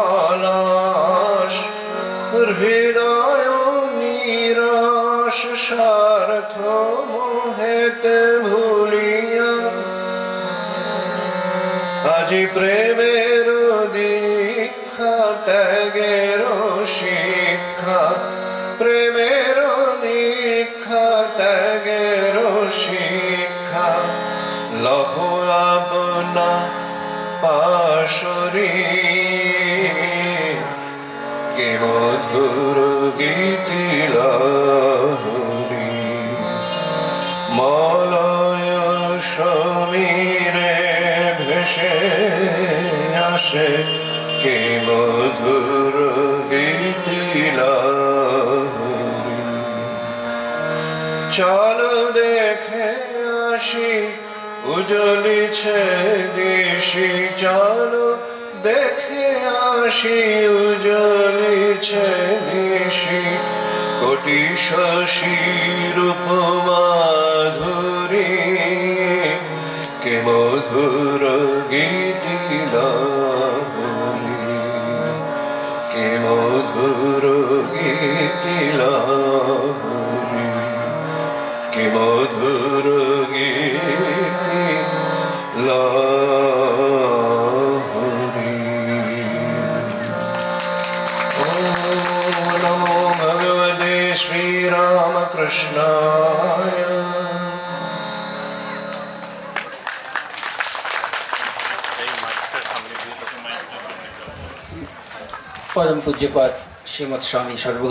[SPEAKER 4] অলস হৃদয় নিরাশ স্বার্থ মোহেতে ভুলিয়া। আজি প্রেমের দীক্ষা ত্যাগের শিক্ষা। প্রেমের দীক্ষা ত্যাগের শিক্ষা। লহ আপনা পাশরি। কি মধুর গীতি লহরী। মলয় সমীরে ভেসে আসে কি মধুর গীতি লহরী। চলো দেখে আসি উজলিছে দিশি। চলো দেখে আসি উজলিছে দিশি কোটি শশীর মাধুরী। কে মধুর গীতি লহরী। কে মধুর গীতি লহরী। কে মধুর গীতি লহরী। ওম নমো ভগবতে শ্রীরামকৃষ্ণায়।
[SPEAKER 2] পরম পূজ্যপাদ শ্রীমৎ স্বামী সর্ব